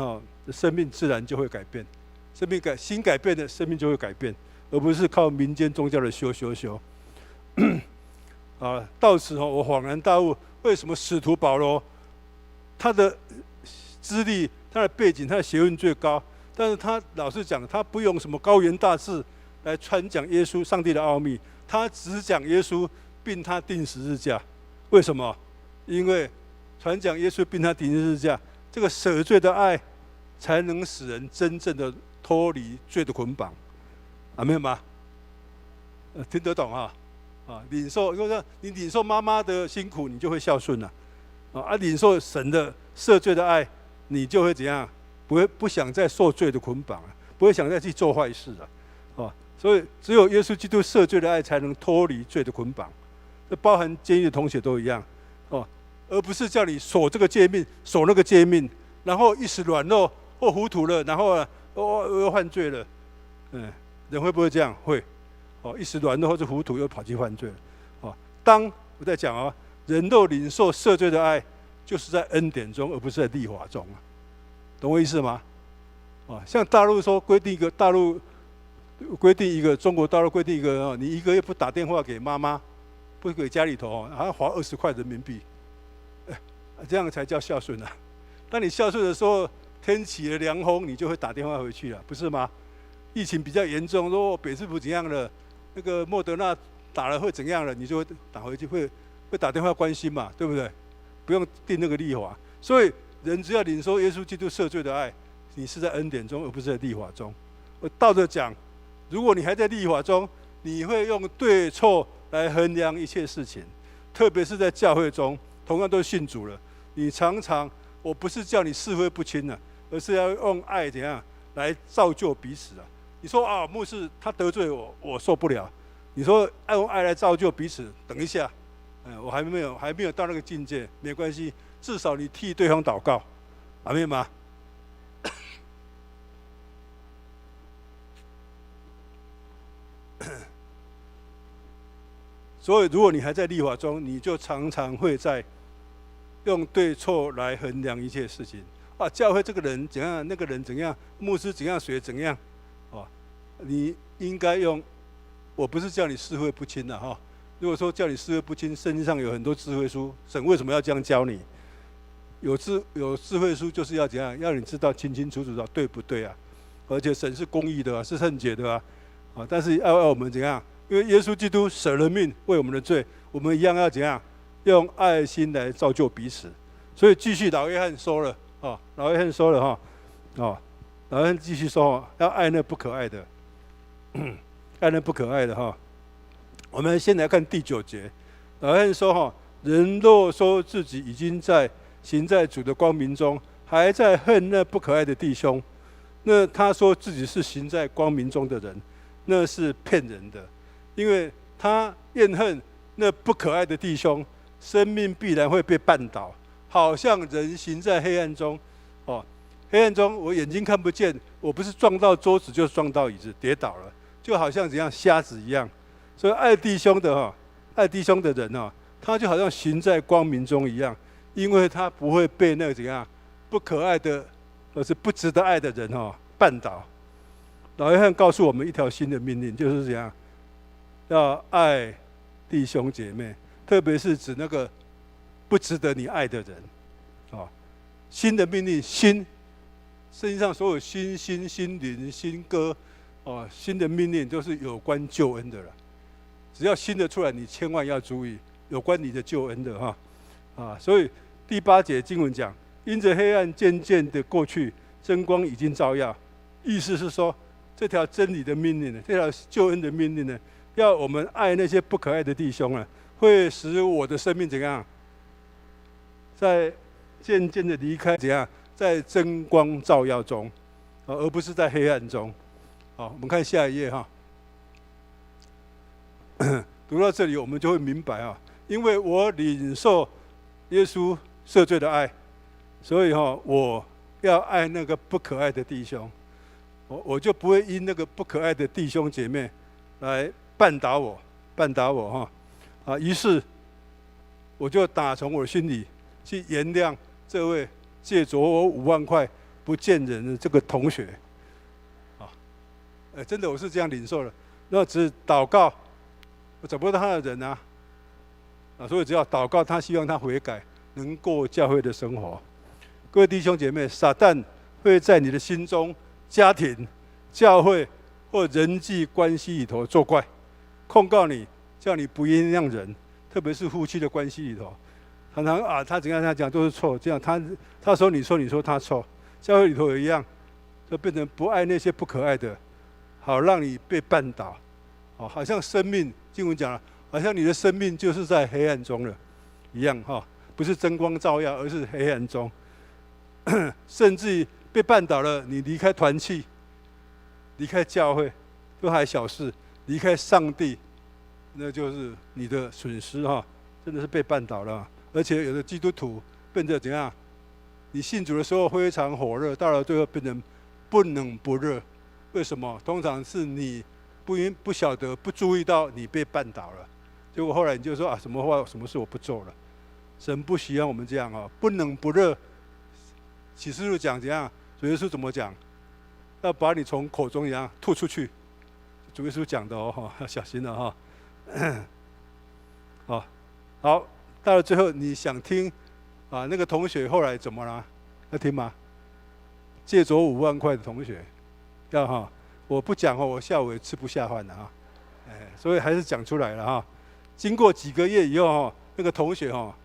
生命自然就会改变。心改变的生命就会改变，而不是靠民间宗教的修。到此我恍然大悟，为什么使徒保罗他的资历、他的背景、他的学问最高，但是他老是讲，他不用什么高言大志来传讲耶稣、上帝的奥秘，他只讲耶稣并他钉十字架。为什么？因为传讲耶稣并他钉十字架，这个舍罪的爱，才能使人真正的脱离罪的捆绑。阿们吗？听得懂啊？领受，如果说你领受妈妈的辛苦，你就会孝顺了。领受神的赦罪的爱，你就会怎样？不想再受罪的捆绑了，不会想再去做坏事了。所以只有耶稣基督赦罪的爱，才能脱离罪的捆绑。这包含监狱的同学都一样，而不是叫你守这个诫命，守那个诫命，然后一时软弱或糊涂了，然后又犯罪了。人会不会这样？会。一时软弱或者糊涂，又跑去犯罪了。当我在讲人若领受赦罪的爱，就是在恩典中，而不是在律法中懂我意思吗？像大陆说规定一个，中国大陆规定一个，你1个月不打电话给妈妈，不给家里头，还要花20块人民币，这样才叫孝顺啊。当你孝顺的时候，天起了凉风，你就会打电话回去了，不是吗？疫情比较严重，说北市府怎样了，那个莫德纳打了会怎样了，你就会打回去，会打电话关心嘛，对不对？不用定那个律法。所以人只要领受耶稣基督赦罪的爱，你是在恩典中，而不是在律法中。我倒着讲，如果你还在律法中，你会用对错来衡量一切事情，特别是在教会中，同样都信主了，你常常，我不是叫你是非不清而是要用爱怎样来造就彼此你说牧师他得罪我受不了。你说用爱来造就彼此，等一下，我还没有到那个境界，没关系，至少你替对方祷告，阿们吗？所以，如果你还在律法中，你就常常会在用对错来衡量一切事情。教会这个人怎样，那个人怎样，牧师怎样，谁怎样，你应该用。我不是叫你是非不清如果说叫你是非不清，圣经上有很多智慧书，神为什么要这样教你？有智慧书就是要怎样，要你知道清清楚楚的对不对而且神是公义的是圣洁的但是要我们怎样？因为耶稣基督舍了命为我们的罪，我们一样要怎样？用爱心来造就彼此。所以继续老约翰说了老约翰说了老约翰继续说要爱那不可爱的，爱那不可爱的我们先来看第9节，老约翰说人若说自己已经行在主的光明中，还在恨那不可爱的弟兄，那他说自己是行在光明中的人，那是骗人的。因为他怨恨那不可爱的弟兄，生命必然会被绊倒，好像人行在黑暗中。黑暗中我眼睛看不见，我不是撞到桌子就是撞到椅子跌倒了，就好像怎样瞎子一样。所以爱弟兄的人他就好像行在光明中一样，因为他不会被那个怎样不可爱的或是不值得爱的人绊倒。老约翰告诉我们一条新的命令，就是怎样要爱弟兄姐妹，特别是指那个不值得你爱的人新的命令，圣经上所有心、灵、心歌新的命令都是有关救恩的了。只要新的出来，你千万要注意有关你的救恩的所以第8节经文讲，因着黑暗渐渐的过去，真光已经照耀。意思是说，这条真理的命令呢，这条救恩的命令呢，要我们爱那些不可爱的弟兄会使我的生命怎样，在渐渐的离开怎样，在真光照耀中而不是在黑暗中。我们看下一页读到这里，我们就会明白因为我领受耶稣赦罪的爱，所以我要爱那个不可爱的弟兄，我就不会因那个不可爱的弟兄姐妹来绊倒我于是我就打从我心里去原谅这位借着我5万块不见人的这个同学真的我是这样领受的。那只祷告，我找不到他的人所以只要祷告他，希望他悔改，能过教会的生活。各位弟兄姐妹，撒旦会在你的心中、家庭、教会或人际关系里头作怪，控告你，叫你不原谅人，特别是夫妻的关系里头，常常啊，他怎样他讲都是错，这样他说你说你说他错，教会里头也一样，就变成不爱那些不可爱的，好让你被绊倒，哦，好像生命经文讲了，好像你的生命就是在黑暗中了一样哈，不是真光照耀，而是黑暗中，甚至于被绊倒了，你离开团契，离开教会，都还小事，离开上帝，那就是你的损失哈，真的是被绊倒了。而且有的基督徒变得怎样？你信主的时候非常火热，到了最后变成不冷不热。为什么？通常是你不晓得、不注意到你被绊倒了，结果后来你就说啊，什么话、什么事我不做了。神不喜欢我们这样啊，不冷不热。启示录讲怎样？主耶稣怎么讲？要把你从口中怎样吐出去？主耶稣讲的哦，要小心了哈。好，到了最后，你想听啊？那个同学后来怎么了？要听吗？借走5万块的同学，要哈？我不讲哦，我下午也吃不下饭了哈。所以还是讲出来了哈。经过几个月以后哈，那个同学哈，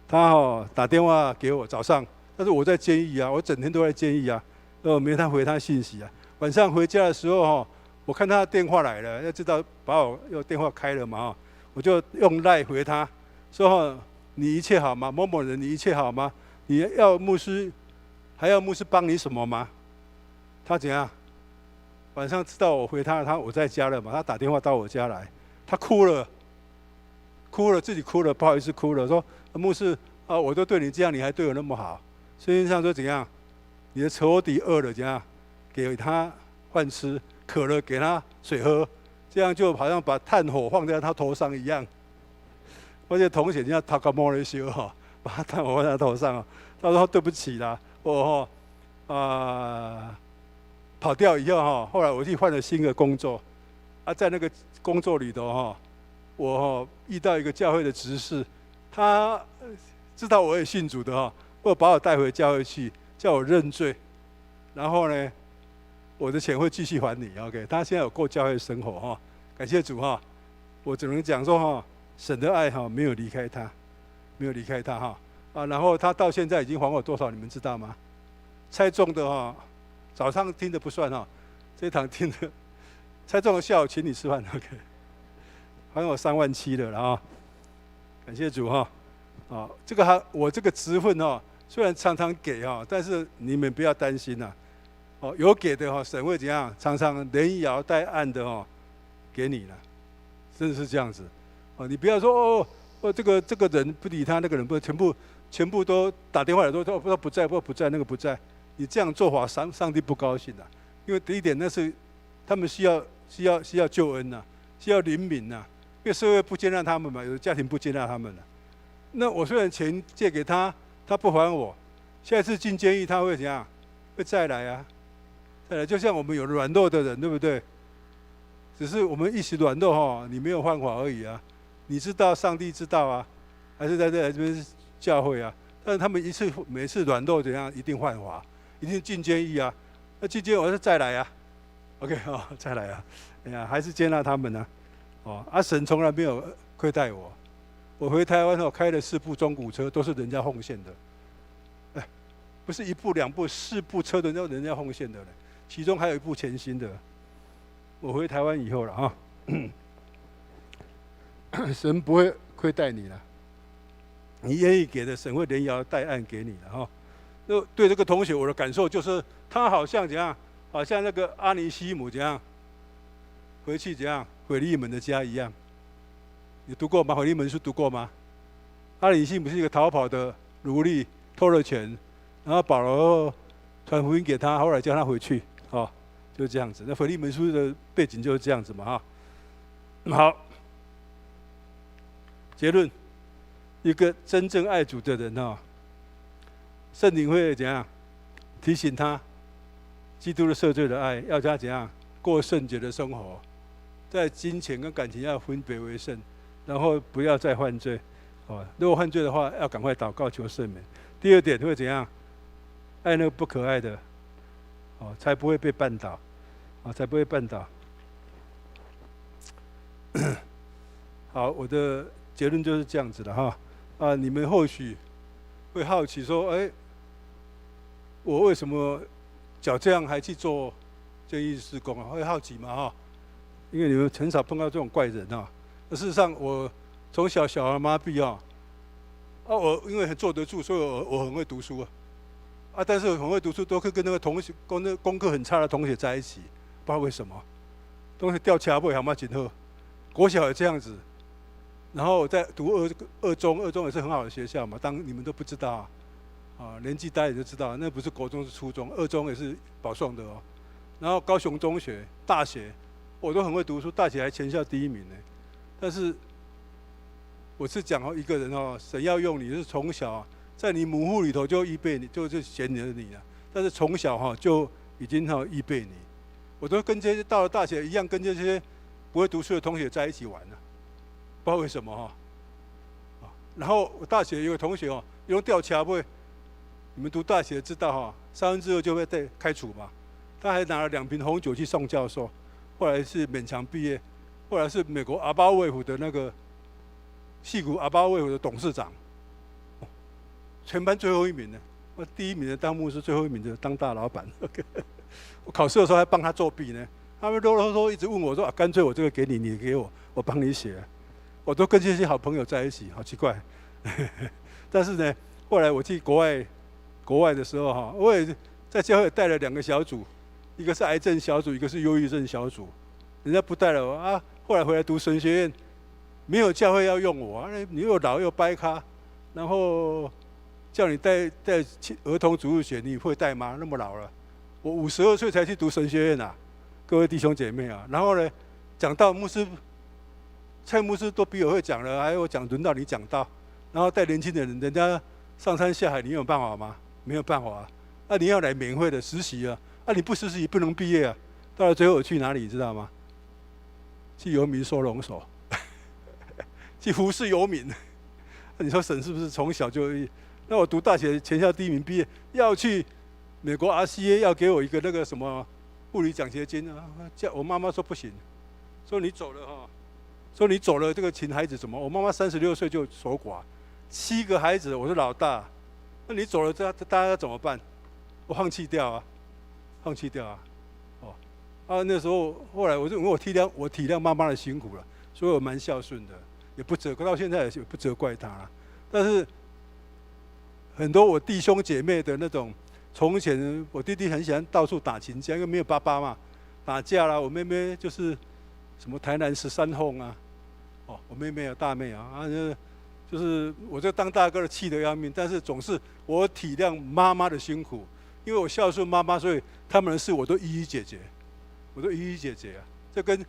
他打电话给我，早上，但是我在监狱啊，我整天都在监狱啊，没他回他信息啊。晚上回家的时候哈，我看他的电话来了，要知道把我用电话开了嘛哈，我就用赖回他，说你一切好吗？某某人，你一切好吗？你要牧师，还要牧师帮你什么吗？他怎样？晚上知道我回他我在家了嘛，他打电话到我家来，他哭了，自己哭了，不好意思哭了，说牧师啊，我都对你这样，你还对我那么好。圣经上说怎样？你的仇敌饿了怎样？给他饭吃，渴了给他水喝，这样就好像把炭火放在他头上一样。而且同学人家他个摸了修哈，把炭火放在他头上啊，他说对不起啦，我跑掉以后哈，后来我去换了新的工作，在那个工作里头哈，我遇到一个教会的执事，他知道我也信主的哈，会把我带回教会去，叫我认罪，然后呢，我的钱会继续还你 ，OK？ 他现在有过教会生活哈，感谢主哈，我只能讲说哈，神的爱哈没有离开他，哈，然后他到现在已经还我多少，你们知道吗？猜中的哈。早上听的不算哈，这一堂听的，猜中了下午请你吃饭 ，OK， 还我3万7了啊，感谢主哈，这个我这个职分哈，虽然常常给哈，但是你们不要担心呐，有给的哈，神会怎样，常常连摇带按的哈，给你了，真的是这样子，你不要说这个人不理他，那个人不全部都打电话来说不在那个不在。你这样做法，上帝不高兴的，因为第一点那是他们需要救恩呐，需要怜悯呐，因为社会不接纳他们嘛，有的家庭不接纳他们了。那我虽然钱借给他，他不还我，下一次进监狱他会怎样？会再来啊，再来。就像我们有软弱的人，对不对？只是我们一时软弱哈，你没有犯法而已啊。你知道，上帝知道啊，还是在这边教会啊？但是他们每次软弱怎样，一定犯法。一定进监狱啊！那进监狱我说再来啊 ，OK 再来啊！哎呀，还是接纳他们呢、神从来没有亏待我。我回台湾开了4部中古车，都是人家奉献的。不是1部2部，4部车都人家奉献的，其中还有1部全新的。我回台湾以后了哈，神不会亏待你了，你愿意给的，神会连摇带按给你的哈。对这个同学，我的感受就是，他好像怎样，好像那个阿尼西姆怎样，回去怎样，腓利门的家一样。你读过吗？腓利门书读过吗？阿尼西姆是一个逃跑的奴隶，偷了钱，然后保罗传福音给他，后来叫他回去，就这样子。那腓利门书的背景就是这样子嘛，哈。好，结论，一个真正爱主的人哈。圣灵会怎样提醒他，基督的赦罪的爱，要他怎样过圣洁的生活，在金钱跟感情要分别为圣，然后不要再犯罪。如果犯罪的话，要赶快祷告求赦免。第二点会怎样？爱那个不可爱的，才不会被绊倒，才不会绊倒。好，我的结论就是这样子的哈。你们或许会好奇说，我为什么脚这样还去做监狱事工啊？会好奇嘛哈？因为你们很少碰到这种怪人啊。事实上，我从小儿麻痹啊，我因为很坐得住，所以我很会读书啊。但是我很会读书，都会跟那个同学功课很差的同学在一起，不知道为什么。同学掉车尾还蛮紧喝，国小也这样子。然后我在读二中也是很好的学校嘛，当你们都不知道年纪大也就知道，那不是国中是初中，二中也是保送的哦。然后高雄中学、大学，我都很会读书，大学还全校第1名呢。但是我是讲一个人神要用你是从小在你母腹里头就预备你，就是选你了。但是从小就已经预备你，我都跟这些到了大学一样，跟这些不会读书的同学在一起玩了，不知道为什么然后我大学有个同学用吊车尾，你们读大学知道2/3就会被开除嘛。他还拿了2瓶红酒去送教授，后来是勉强毕业，后来是美国阿巴卫府的那个矽谷阿巴卫府的董事长，全班最后1名呢。我第1名的当牧师，最后1名的当大老板。我考试的时候还帮他作弊呢。他们啰啰嗦嗦一直问我说干脆我这个给你，你给我，我帮你写。我都跟这些好朋友在一起，好奇怪。但是呢，后来我去国外的时候我也在教会带了2个小组，一个是癌症小组，一个是忧郁症小组。人家不带了我后来回来读神学院，没有教会要用我你又老又掰咖，然后叫你带儿童主日学，你会带吗？那么老了，我52岁才去读神学院各位弟兄姐妹然后呢，讲到蔡牧师都比我会讲了，还有轮到你讲道，然后带年轻的人，人家上山下海，你有办法吗？没有办法你要来免费的实习你不实习不能毕业到了最后我去哪里，你知道吗？去游民收容所，去服侍游民。你说神是不是从小就？那我读大学全校第1名毕业，要去美国 RCA 要给我一个那个什么物理奖学金我妈妈说不行，说你走了这个请孩子怎么？我妈妈36岁就守寡，7个孩子，我是老大，那你走了，大家怎么办？我放弃掉那时候后来我体谅妈妈的辛苦了，所以我蛮孝顺的，也不到现在也不责怪她了。但是很多我弟兄姐妹的那种，从前我弟弟很喜欢到处打群架，因为没有爸爸嘛，打架啦。我妹妹就是什么台南13凤我妹妹大妹就是我这当大哥的气得要命，但是总是我体谅妈妈的辛苦，因为我孝顺妈妈，所以他们的事我都一一解决，这跟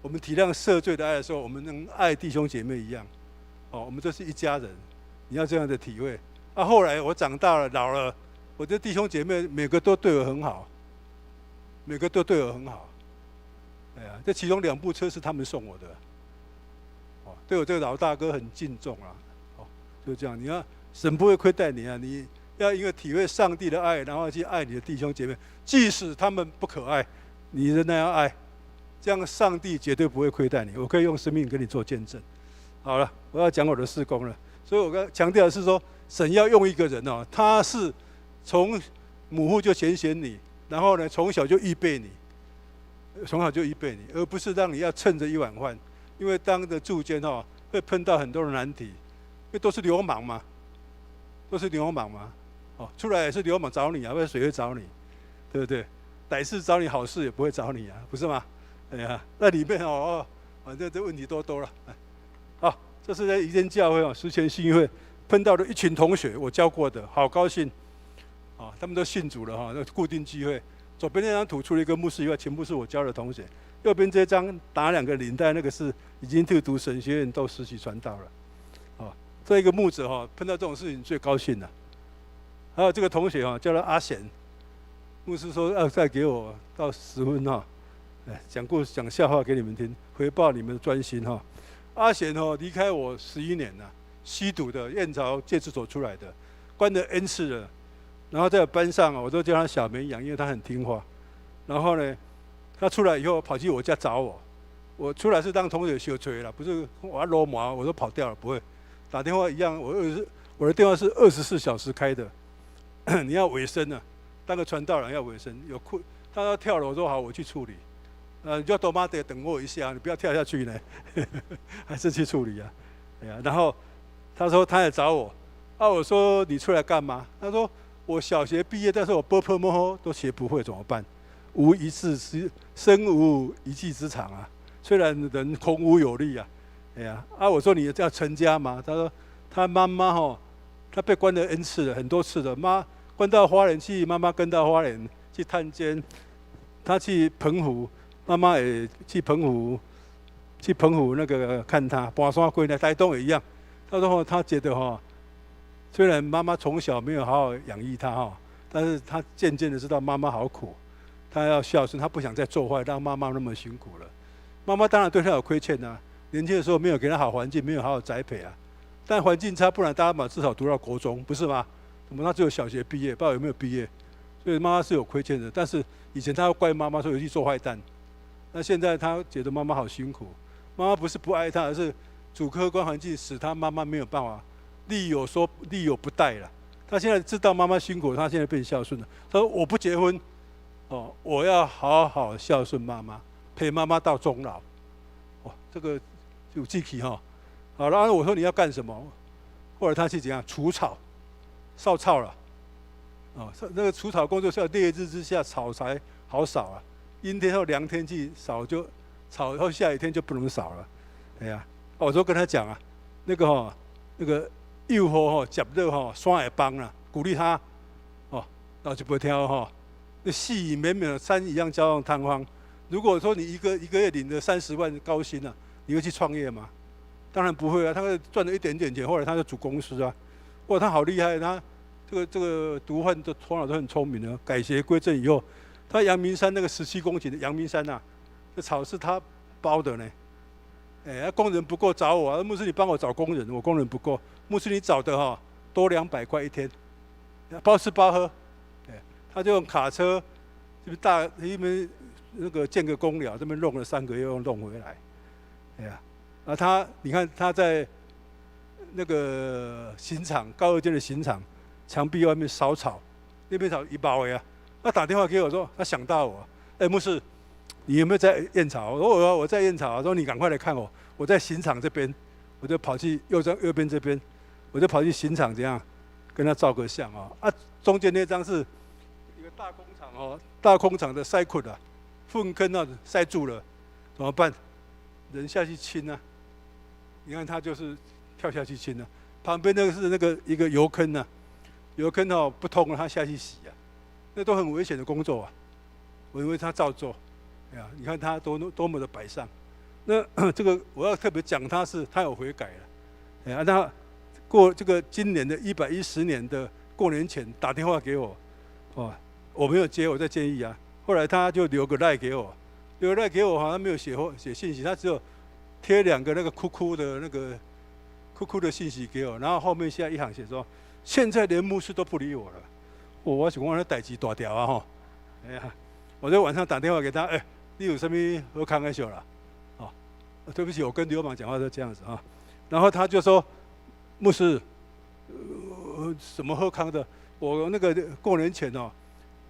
我们体谅赦罪的爱的时候，我们能爱弟兄姐妹一样，我们这是一家人，你要这样的体会。后来我长大了老了，我的弟兄姐妹每个都对我很好，这其中2部车是他们送我的，对我这个老大哥很敬重就这样。你要神不会亏待你你要因为体会上帝的爱，然后去爱你的弟兄姐妹，即使他们不可爱，你仍然要爱，这样上帝绝对不会亏待你。我可以用生命跟你做见证。好了，我要讲我的事工了。所以我刚强调的是说，神要用一个人他是从母腹就拣选你，然后呢从小就预备你，而不是让你要蹭着一碗饭。因为当的驻监会碰到很多的难题，因为都是流氓嘛，出来也是流氓找你不然谁会找你，对不对？歹事找你，好事也不会找你不是吗？那里面反正这问题多了。好，这是在一间教会实前信义会碰到的一群同学，我教过的，好高兴他们都信主了固定聚会。左边那张图除了一个牧师以外，全部是我教的同学。右边这张打2个领带，那个是已经去读神学院，都实习传道了。这一个牧者碰到这种事情最高兴了。还有这个同学叫他阿贤，牧师说要再给我到10分讲故事讲笑话给你们听，回报你们的专心阿贤离开我11年了，吸毒的，燕巢戒治所出来的，关了 N 次了。然后在班上我都叫他小绵羊，因为他很听话。然后呢，他出来以后跑去我家找我，我出来是当同学小吹了，不是我要罗马，我都跑掉了，不会。打电话一样，我的电话是24小时开的，你要尾声啊，当个传道人要尾声，有困他要跳楼，我说好，我去处理。你就要多妈得等我一下，你不要跳下去呢，还是去处理啊。哎呀，然后他说他也找我，我说你出来干嘛？他说我小学毕业，但是我波波摸摸都学不会，怎么办？身无一技之长啊，虽然人孔武有力啊。哎呀，我说你要成家吗？他说他妈妈他被关了 N 次了，很多次了，关到花莲去，妈妈跟到花莲去探监，他去澎湖。妈妈也去澎湖那个看他，搬山归来，台东也一样。他说他觉得虽然妈妈从小没有好好养育他但是他渐渐的知道妈妈好苦，他要孝顺，他不想再做坏，让妈妈那么辛苦了。妈妈当然对他有亏欠啊，年轻的时候没有给他好环境，没有好好栽培啊。但环境差，不然大家嘛至少读到国中，不是吗？怎么他只有小学毕业，不知道有没有毕业？所以妈妈是有亏欠的。但是以前他要怪妈妈说有去做坏蛋。那现在他觉得妈妈好辛苦，妈妈不是不爱他，而是主客观环境使他妈妈没有办法力有不逮了。他现在知道妈妈辛苦，他现在变孝顺了。他说我不结婚，我要好好孝顺妈妈，陪妈妈到终老。这个有志气好，然后我说你要干什么？后来他去怎样除草、烧草了。那个除草工作是要烈日之下，草才好扫啊。阴天后凉天气扫就草，后下雨天就不能扫了。哎呀，我就跟他讲啊，那个幼护接热山会帮啦，鼓励他然后就不会挑那细雨绵绵的山一样交通瘫痪。如果说你一个月领了30万高薪啊，你会去创业吗？当然不会啊，他会赚了一点点钱，后来他就组公司啊。哇，他好厉害，他这个毒贩的头脑都很聪明的，改邪归正以后。他阳明山那个17公顷的阳明山这草是他包的呢。工人不够找我牧师你帮我找工人，我工人不够，牧师你找的多200块一天，包吃包喝。他就用卡车，因为那个建个工寮，这边弄了3个月又弄回来。你看他在那个刑场高二间的刑场墙壁外面扫草，那边草一包呀。他打电话给我说，他想到我，牧师，你有没有在验草？我说我在验草。我说你赶快来看我，我在刑场这边，我就跑去右边这边，我就跑去刑场这样跟他照个相中间那张是一个大工厂大工厂的塞捆粪坑塞住了，怎么办？人下去清啊，你看他就是跳下去清啊，旁边那个是一个油坑油坑不通了，他下去洗啊。那都很危险的工作啊，我以为他照做，你看他多么的摆上。那这个我要特别讲，他有悔改了，那这个今年的110年的过年前打电话给我，我没有接，我在监狱啊。后来他就留个赖给我，好像没有写信息，他只有贴2个那个哭哭的信息给我，然后后面下一行写说，现在连牧师都不理我了。我想讲那代志大条啊我就晚上打电话给他，你有什么好康的笑啦？对不起，我跟流氓讲话都这样子然后他就说，牧师，什么好康的？我那个过年前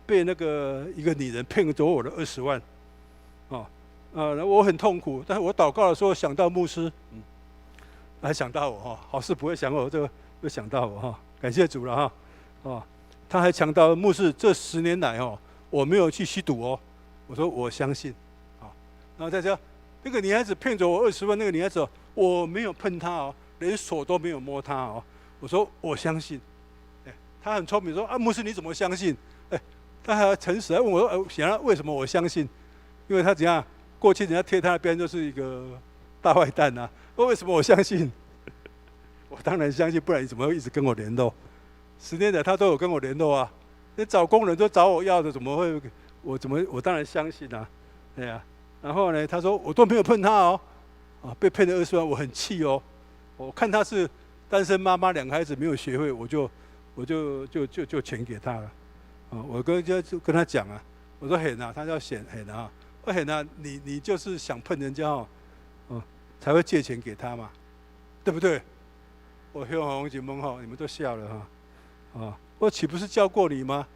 被那个一个女人骗走我的20万，我很痛苦，但是我祷告的时候想到牧师，还想到我好事不会想我，就会想到我感谢主了他还强调牧师这10年来我没有去吸毒我说我相信然后再说那个女孩子骗走我20万，那个女孩子我没有碰她连手都没有摸她我说我相信，他很聪明说牧师你怎么相信？他还诚实，还问我说显然为什么我相信？因为他怎样过去人家贴他的边就是一个大坏蛋为什么我相信？我当然相信，不然你怎么会一直跟我联络？10年来他都有跟我联络那找工人都找我要的，怎么会？我当然相信然后呢，他说我都没有碰他被骗了20万，我很气我看他是单身妈妈，2个孩子没有学会，我就钱给他了我就跟他讲我说很他叫显很我很你就是想碰人家才会借钱给他嘛，对不对？我向红姐问哈，你们都笑了哈，啊，我岂不是教过你吗？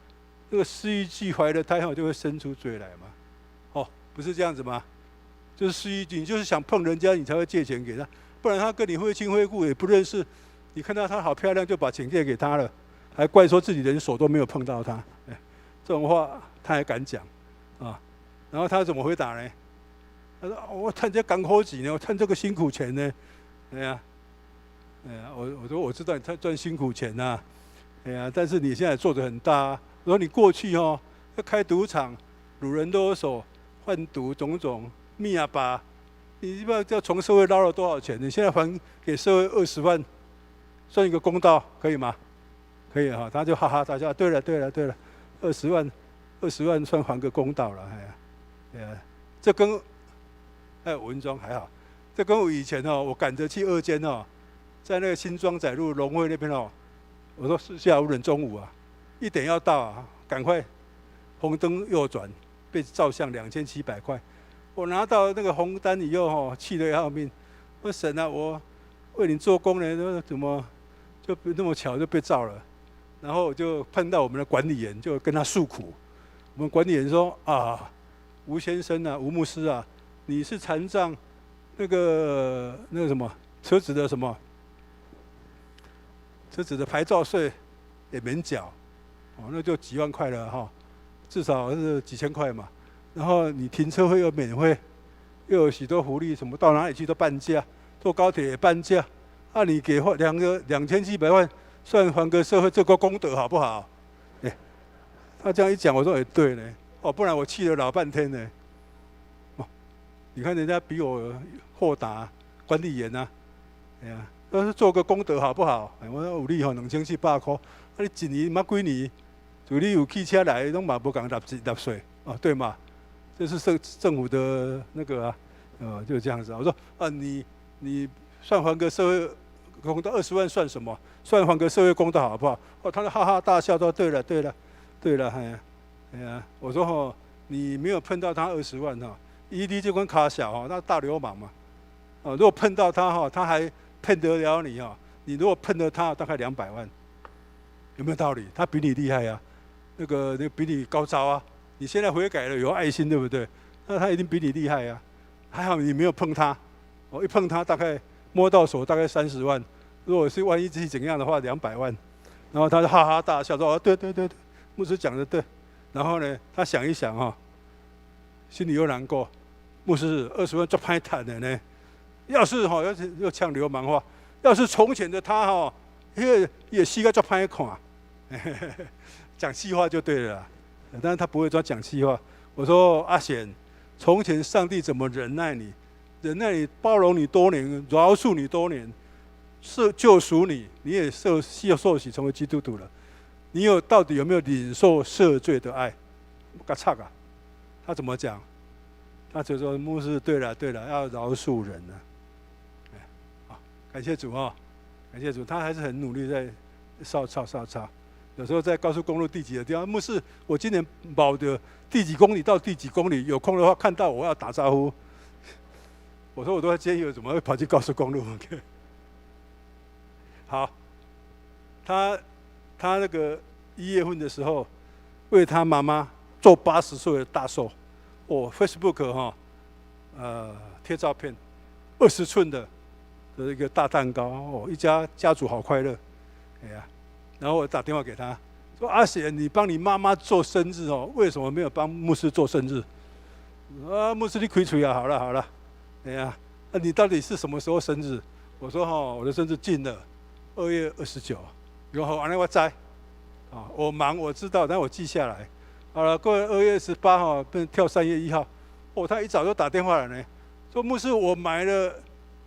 那个失忆既怀了胎哈，就会生出罪来嘛，哦，不是这样子吗？就是失忆，你就是想碰人家，你才会借钱给他，不然他跟你非亲非故也不认识，你看到她好漂亮就把钱借给她了，还怪说自己连手都没有碰到她，哎，这种话他还敢讲啊？然后他怎么回答呢？他说：“我赚这艰苦钱呢，我赚这个辛苦钱呢。”哎呀，我说我知道你赚辛苦钱呐，哎呀，但是你现在做得很大啊。我说你过去哦，要开赌场，掳人勒手，贩毒种种，密啊吧，你不知道要从社会捞了多少钱？你现在还给社会20万，算一个公道，可以吗？可以哈，他就哈哈大笑。对了，20万算还个公道了，哎呀，这跟文庄还好，这跟我以前哦，我赶着去2间哦，在那个新庄仔路龙汇那边哦，我说4下无人，中午啊1点要到啊，赶快红灯右转，被照相2700块。我拿到那个红单以后哦，气得要命。我说神啊，我为你做工呢，怎么就那么巧就被照了？然后我就碰到我们的管理员，就跟他诉苦。我们管理员说啊，吴先生啊，吴牧师啊，你是残障，那个什么车子的什么车子的牌照税也免缴，哦，那就几万块了哈，至少是几千块嘛。然后你停车费又免费，又有许多福利，什么到哪里去都半价，坐高铁也半价。啊，你给2700万，算还个社会，这个功德好不好？哎，他这样一讲，我说也对呢。哦，不然我气了老半天呢。哦，你看人家比我豁达，管理员啊，哎呀，要是做个功德好不好？哎，我说有你吼2700块，啊你一年嘛几年，就你有汽车来，拢嘛无共纳税，哦对嘛？这是政府的那个啊，就是这样子。我说啊，你算还个社会公道20万算什么？算还个社会公道好不好？哦，他就哈哈大笑说：“对了，哎呀，我说吼，你没有碰到他20万哈，ED 就跟卡小哈，那大流氓嘛。哦，如果碰到他哈，他还骗得了你哈？你如果碰到他，大概200万，有没有道理？他比你厉害啊，那个比你高招啊。你现在悔改了，有爱心，对不对？那他一定比你厉害啊。还好你没有碰他，一碰他大概摸到手大概30万，如果是万一自己怎样的话200万，然后他就哈哈大笑说：“对，牧师讲的对。”然后呢，他想一想哈，心里又难过。牧师20万做歹谈的呢，要是又呛流氓话，要是从前的他哈，也膝盖做歹看，讲气话就对了啦。但是他不会讲气话。我说阿贤，从前上帝怎么忍耐你，包容你多年，饶恕你多年，救赎你，你也受洗成为基督徒了。你到底有没有领受赦罪的爱？嘎嚓啊！他怎么讲？他就说牧师，对了，要饶恕人呢。好，感谢主啊，感谢主，他还是很努力在烧。有时候在高速公路第几个地方，牧师，我今年跑的第几公里到第几公里，有空的话看到我要打招呼。我说我都在监狱，怎么会跑去高速公路？好，他那个1月份的时候，为他妈妈做80岁的大寿。Facebook 哈，贴照片，20寸的一个大蛋糕，哦，一家族好快乐，哎呀。然后我打电话给他，说：“阿贤，你帮你妈妈做生日哦，为什么没有帮牧师做生日？”啊，牧师你开嘴啊，好了，哎呀，你到底是什么时候生日？我说我的生日近了，2月29。然后我知，我忙我知道，但我记下来。好了，过了2月18号，变跳3月1号。他一早就打电话了呢，说牧师，我买了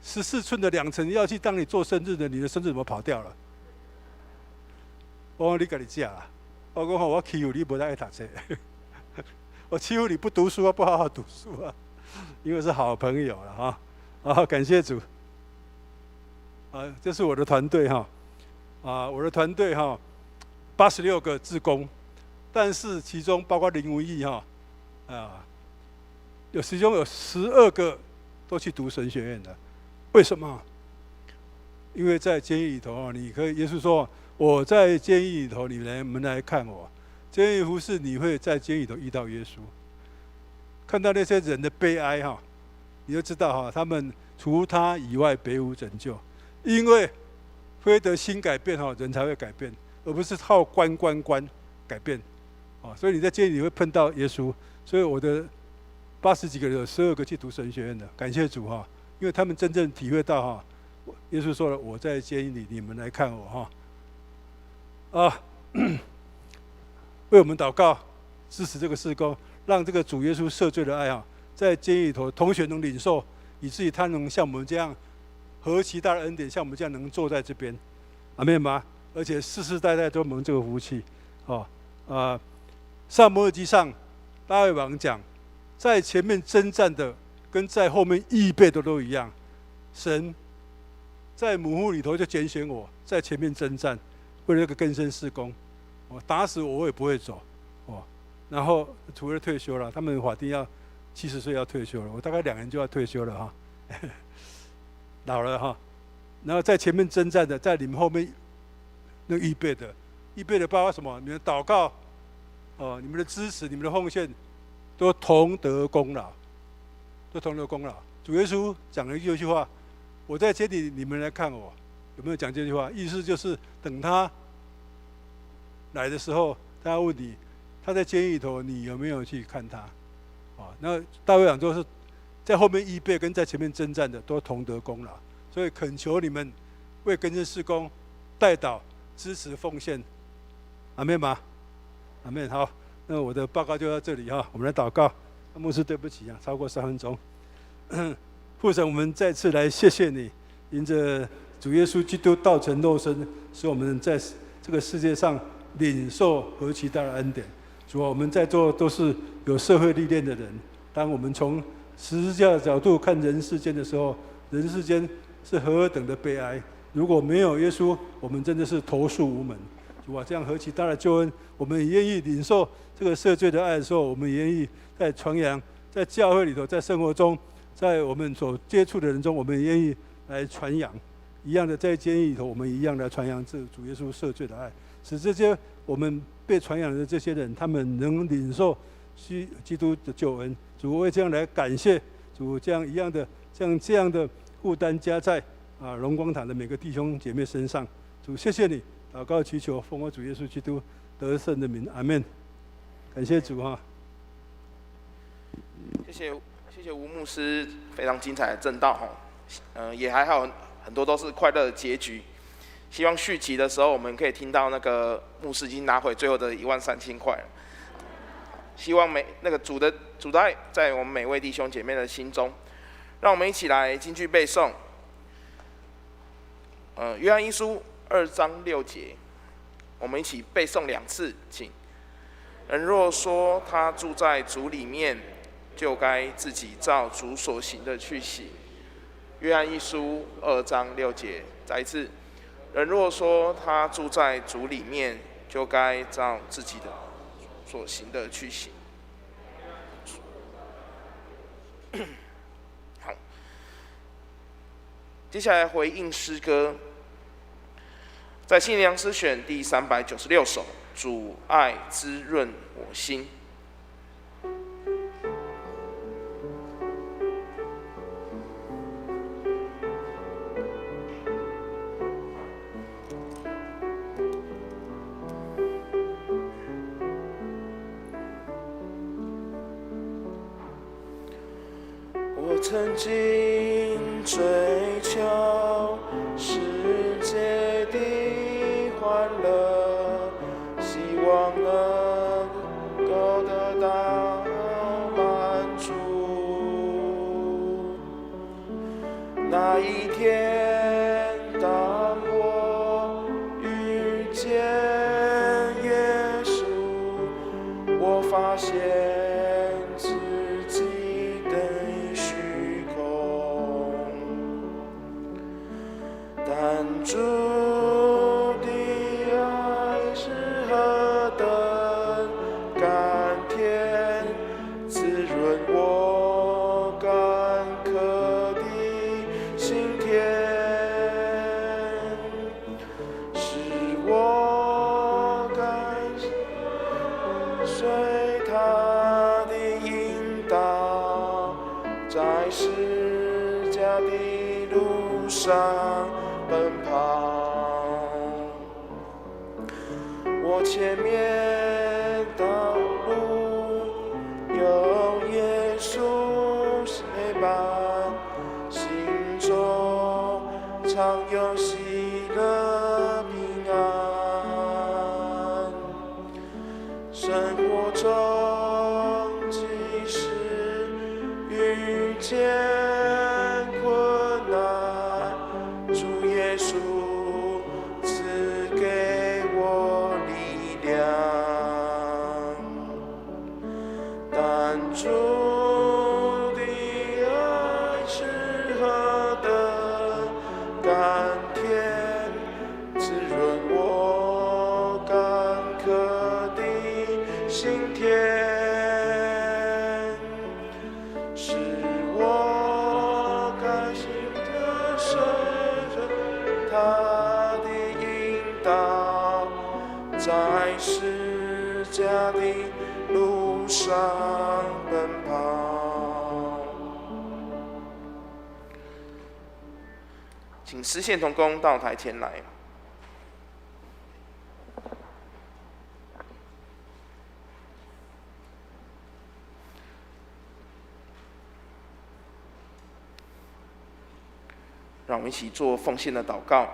14寸的2层要去当你做生日的，你的生日怎么跑掉了？我说你自己讲啦，我说我欺负你不爱读书，我欺负你不读书啊，不好好读书啊，因为是好朋友了哈。感谢主。这是我的团队哈，我的团队哈，86个志工，但是其中包括林文义哈，其中有12个都去读神学院的，为什么？因为在监狱里头你可以，耶稣说我在监狱里头，你们来看我。监狱服侍，你会在监狱里头遇到耶稣，看到那些人的悲哀你就知道他们除他以外别无拯救，因为非得心改变人才会改变，而不是靠关改变所以你在监狱里会碰到耶稣。所以我的80几个人有12个去读神学院的，感谢主因为他们真正体会到耶稣说了，我在监狱里，你们来看我为我们祷告，支持这个事工，让这个主耶稣赦罪的爱在监狱里头同学能领受，以至于他能像我们这样何其大的恩典，像我们这样能坐在这边，阿们吗？而且世世代代都蒙这个福气撒母耳记上大卫王讲，在前面征战的跟在后面预备的都一样，神在母腹里头就拣选我，在前面征战，为了这个更深事工，打死我也不会走然后除了退休了，他们法定要70岁要退休了，我大概2年就要退休了老了然后在前面征战的，在你们后面那预备的包括什么？你们的祷告你们的支持，你们的奉献，都同得功劳，主耶稣讲了一句话：我在监里，你们来看我。有没有讲这句话？意思就是等他来的时候，他问你，他在监狱里头，你有没有去看他？那大卫讲说是在后面预备跟在前面征战的都同得功劳，所以恳求你们为更生事工代祷、支持、奉献，阿们吗？阿们。好，那我的报告就到这里我们来祷告。牧师，对不起超过3分钟。父神，我们再次来谢谢你，因着主耶稣基督道成肉身，使我们在这个世界上领受何其大的恩典。主啊，我们在座都是有社会历练的人，当我们从十字架的角度看人世间的时候，人世间是何等的悲哀。如果没有耶稣，我们真的是投诉无门。主啊，这样何其大的救恩，我们也愿意领受这个赦罪的爱的时候，我们也愿意在传扬，在教会里头，在生活中，在我们所接触的人中，我们也愿意来传扬。一样的，在监狱里头，我们一样来传扬这主耶稣赦罪的爱，使这些我们被传扬的这些人，他们能领受基督的救恩。主为这样来感谢主，这样一样的，像这样的负担加在荣光堂的每个弟兄姐妹身上。主，谢谢你，祷告祈求，奉我主耶稣基督得胜的名，阿们。感谢主谢谢吴牧师非常精彩的正道也还好，很多都是快乐的结局。希望续集的时候，我们可以听到那个牧师已经拿回最后的13000块了。希望那个主的爱在我们每位弟兄姐妹的心中。让我们一起来金句背诵。约翰一书2章6节，我们一起背诵2次，请。人若说他住在主里面，就该自己照主所行的去行。约翰一书2章6节，再一次。人若说他住在主里面，就该照自己的所行的去行。好，接下来回应诗歌，在信良诗选第396首，主爱滋润我心。我曾经追求世界的欢乐，希望能够得到满足。那一天，当我遇见耶稣，我发现主的爱是何等甘甜，滋润我干渴的心田。在十架的路上奔跑。我前面道路有耶稣陪伴，心中常有喜乐平安。生活中即使遇见困难，主耶稣赐给我力量。但主的爱是何等甘甜，滋润我干渴的心田，使我甘心地顺着他的引导，在十架的路上奔跑。请司线同工到台前来。让我们一起做奉献的祷告。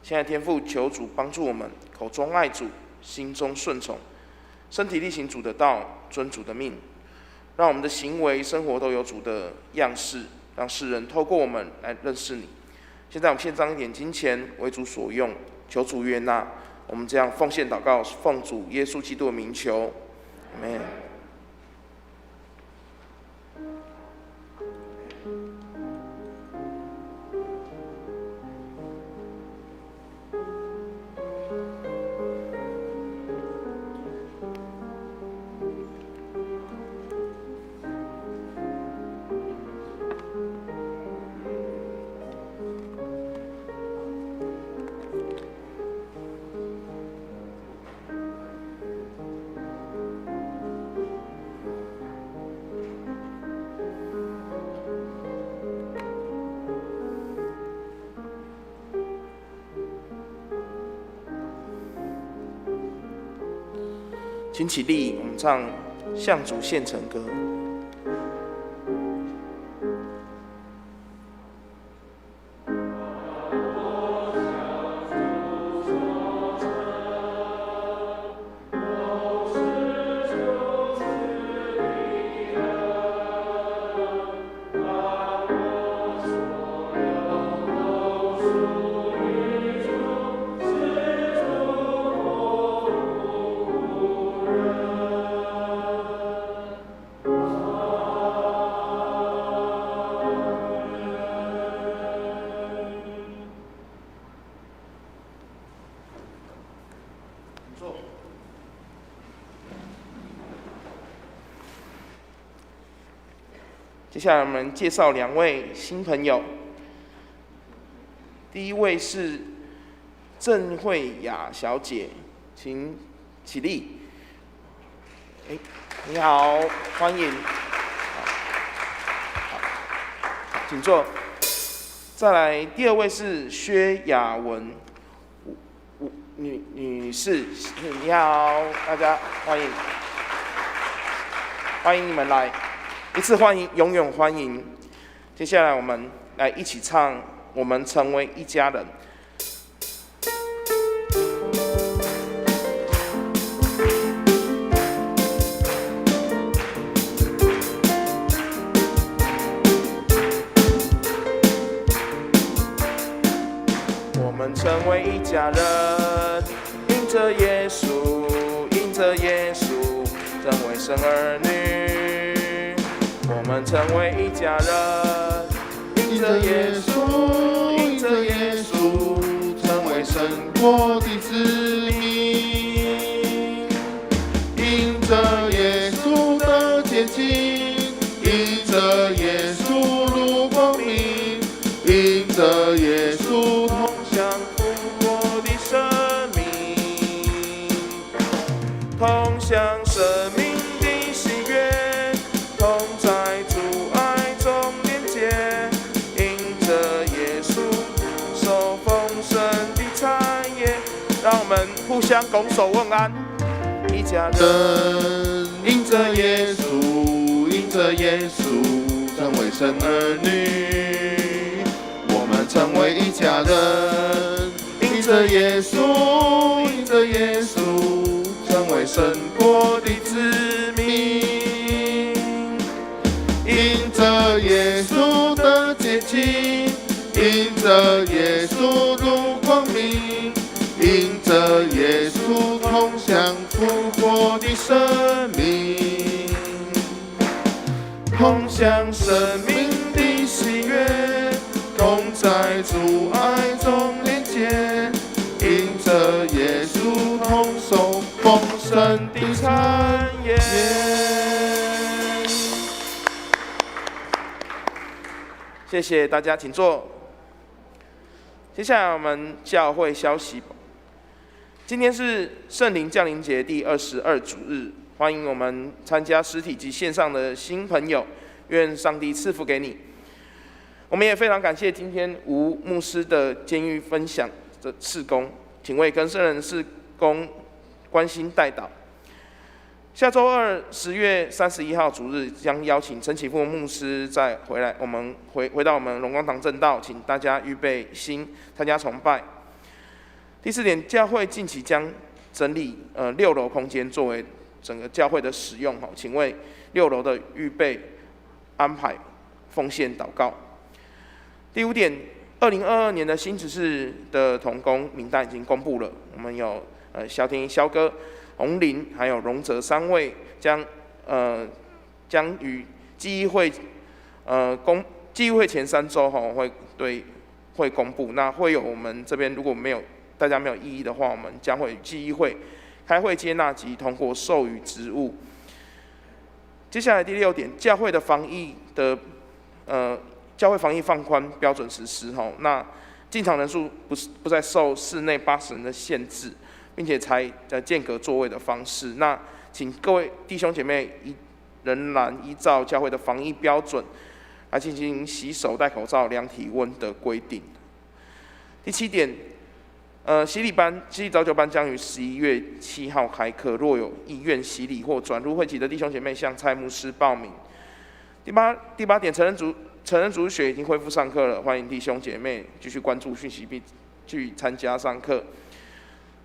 亲爱的天父，求主帮助我们口中爱主，心中顺从，身体力行主的道，遵主的命，让我们的行为生活都有主的样式，让世人透过我们来认识你。现在我们献上一点金钱为主所用，求主悦纳。我们这样奉献祷告，奉主耶稣基督的名求，阿们。请起立，我们唱向主献成歌。接下来我们介绍2位新朋友。第一位是郑慧雅小姐，请起立。你好，欢迎。请坐。再来，第2位是薛雅文女士，你好，大家欢迎，欢迎你们来。一次欢迎，永远欢迎。接下来我们来一起唱《我们成为一家人》。我们成为一家人，因着耶稣，因着耶稣，成为神儿女。我们成为一家人，因着耶稣，因着耶稣，成为神国的子民。因着耶稣的洁净，因着耶稣入光明，因着耶稣同享复活的生命，同享生命的喜悦。同在主互相拱手问安，一家人因着耶稣，因着耶稣，成为神儿女，我们成为一家人。因着耶稣，因着耶稣，成为神国的子民。因着耶稣的接近，因着耶稣入光明，因着耶稣同享复活的生命，同享生命的喜悦，同在主爱中连结，因着耶稣同受丰盛的产业。谢谢大家，请坐。接下来我们教会消息。今天是圣灵降临节第22主日，欢迎我们参加实体及线上的新朋友，愿上帝赐福给你。我们也非常感谢今天吴牧师的监狱分享的事工，请为更生人事工关心代祷。下周二10月31号主日将邀请陈启富牧师再回来，我们回到我们荣光堂正道，请大家预备心参加崇拜。第4点，教会近期将整理6楼空间作为整个教会的使用，请为6楼的预备安排奉献祷告。第5点，2022年的新执事的同工名单已经公布了，我们有萧天一萧哥、洪林还有荣泽3位将于记忆会记忆会前3周会公布。那会有我们这边如果大家没有异议的话，我们将会与记忆会开会接纳及通过授予职务。接下来第6点，教会防疫放宽标准实施，那进场人数不再受室内80人的限制，并且采间隔座位的方式。那请各位弟兄姐妹仍然依照教会的防疫标准来进行洗手、戴口罩、量体温的规定。第7点，洗礼早九班将于11月7号开课，若有意愿洗礼或转入会籍的弟兄姐妹，向蔡牧师报名。第八点，成人主日学已经恢复上课了，欢迎弟兄姐妹继续关注讯息并去参加上课。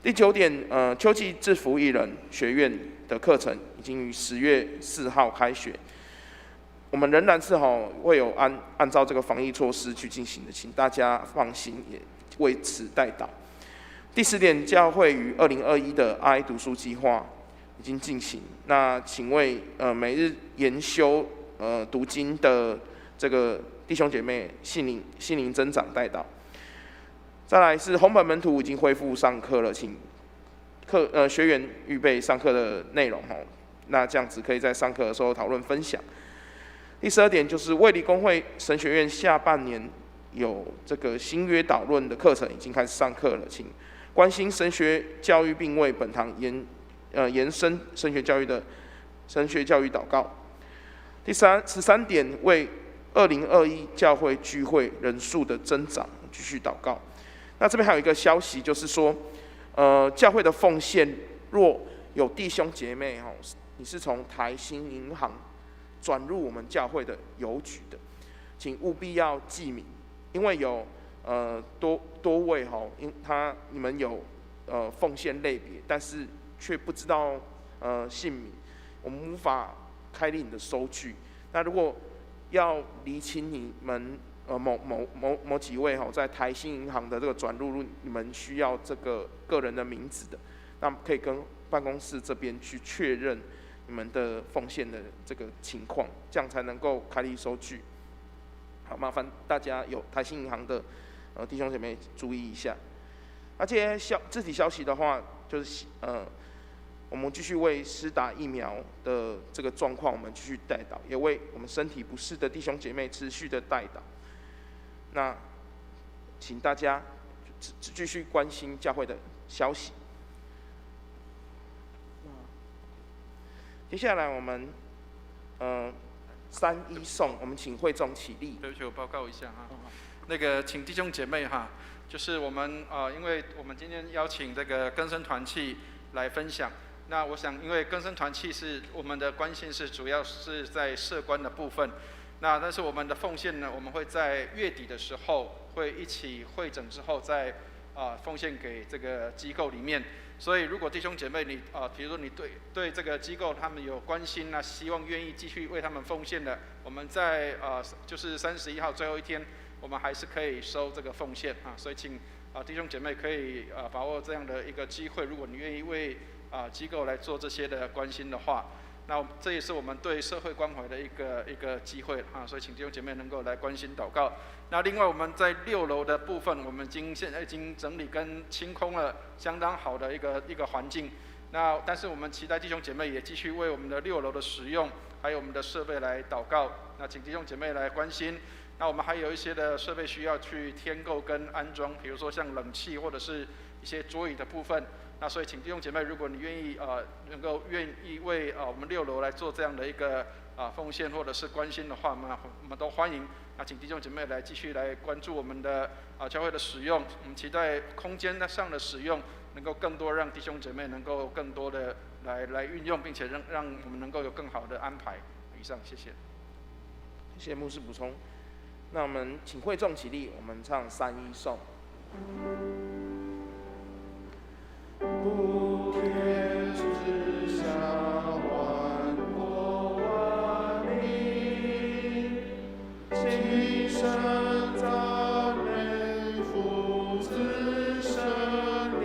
第9点，秋季制服艺人学院的课程已经于10月4号开学，我们仍然是会有按照这个防疫措施去进行的，请大家放心，也为此代祷。第10点，教会于2021的爱读书计划已经进行，那请为每日研修读经的这个弟兄姐妹心灵增长代祷。再来是红本门徒已经恢复上课了，请学员预备上课的内容，那这样子可以在上课的时候讨论分享。第12点就是卫理公会神学院下半年有这个新约导论的课程已经开始上课了，请关心神学教育并为本堂延伸神学教育祷告。第13点，为2021教会聚会人数的增长继续祷告。那这边还有一个消息，就是说，教会的奉献，若有弟兄姐妹你是从台新银行转入我们教会的邮局的，请务必要记名，因为有多位你们有奉献类别，但是却不知道姓名，我们无法开立你的收据。那如果要厘清你们某几位在台新银行的这个转入，你们需要这个个人的名字的，那可以跟办公室这边去确认你们的奉献的这个情况，这样才能够开立收据。好，麻烦大家有台新银行的弟兄姐妹注意一下。那这些肢体消息的话，就是我们继续为施打疫苗的这个状况，我们继续代祷，也为我们身体不适的弟兄姐妹持续的代祷。那请大家继续关心教会的消息。接下来我们3一颂，我们请会众起立。对不起，我报告一下哈。请弟兄姐妹哈，就是我们因为我们今天邀请这个更生团契来分享。那我想，因为更生团契是我们的关心是主要是在社关的部分，但是我们的奉献呢，我们会在月底的时候会一起会诊之后再奉献给这个机构里面。所以如果弟兄姐妹你比如说你对这个机构他们有关心希望愿意继续为他们奉献的，我们在就是31号最后一天，我们还是可以收这个奉献所以请弟兄姐妹可以把握这样的一个机会，如果你愿意为机构来做这些的关心的话，那这也是我们对社会关怀的一个机会所以请弟兄姐妹能够来关心祷告。那另外我们在6楼的部分，我们现在已经整理跟清空了相当好的一个环境。但是我们期待弟兄姐妹也继续为我们的6楼的使用，还有我们的设备来祷告。那请弟兄姐妹来关心。那我们还有一些的设备需要去添购跟安装，比如说像冷气或者是一些桌椅的部分。那所以请弟兄姐妹，如果你愿意愿意为我们6楼来做这样的一个奉献或者是关心的话，我们都欢迎。那请弟兄姐妹来继续来关注我们的教会的使用，我们期待空间上的使用能够更多，让弟兄姐妹能够更多的来运用，并且让我们能够有更好的安排。以上，谢谢。谢谢牧师补充。那我们请会众起立，我们唱3-1颂。普天之下，万国万民，齐声赞美父子圣灵，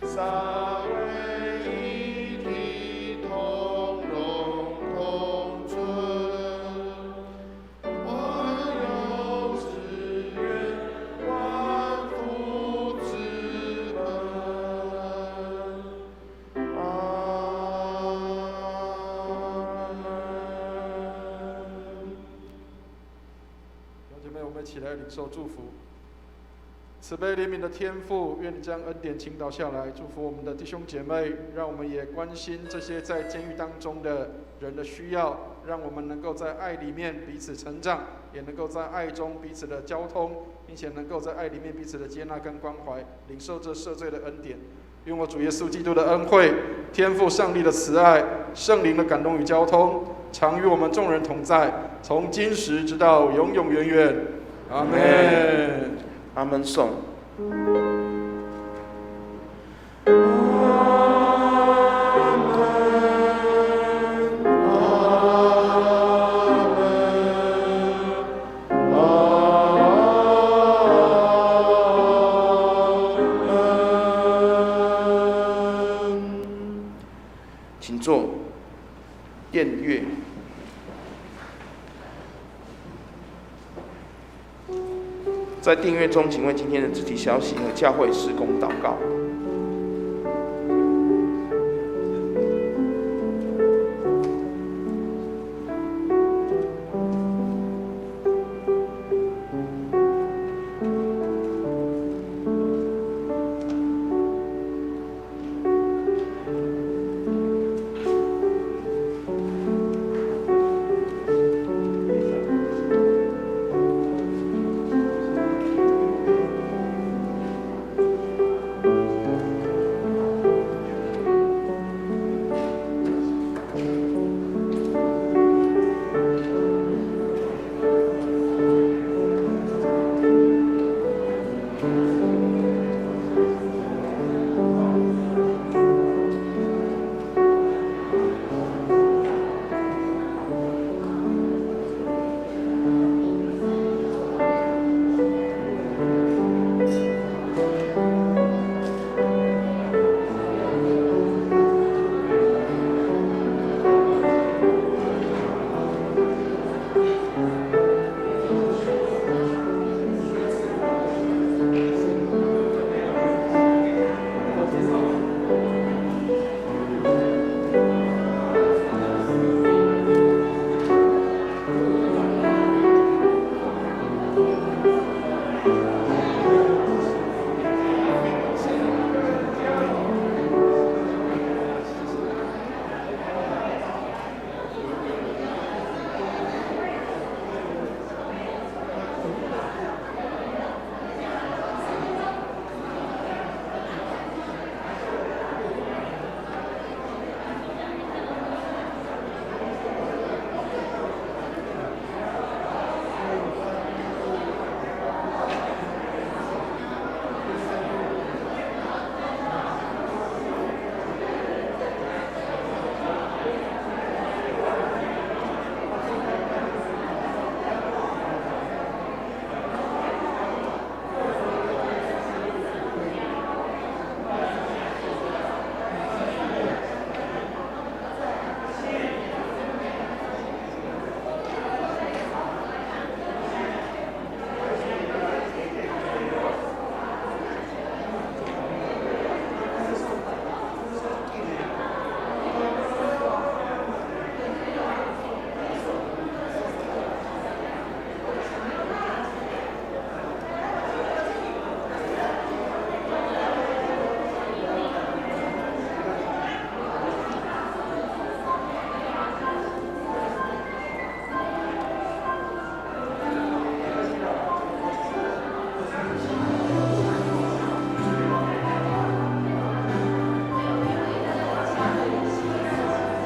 三位一体，同荣共尊。万有之源，万福之本。弟兄姐妹，我们一起来领受祝福。慈悲怜悯的天父，愿你将恩典倾倒下来，祝福我们的弟兄姐妹，让我们也关心这些在监狱当中的人的需要，让我们能够在爱里面彼此成长，也能够在爱中彼此的交通，并且能够在爱里面彼此的接纳跟关怀，领受这赦罪的恩典。愿我主耶稣基督的恩惠、天父上帝的慈爱、圣灵的感动与交通，常与我们众人同在，从今时直到永永远远。阿们。阿门颂。请坐，殿乐。在订阅中，请为今天的肢体消息和教会事工祷告。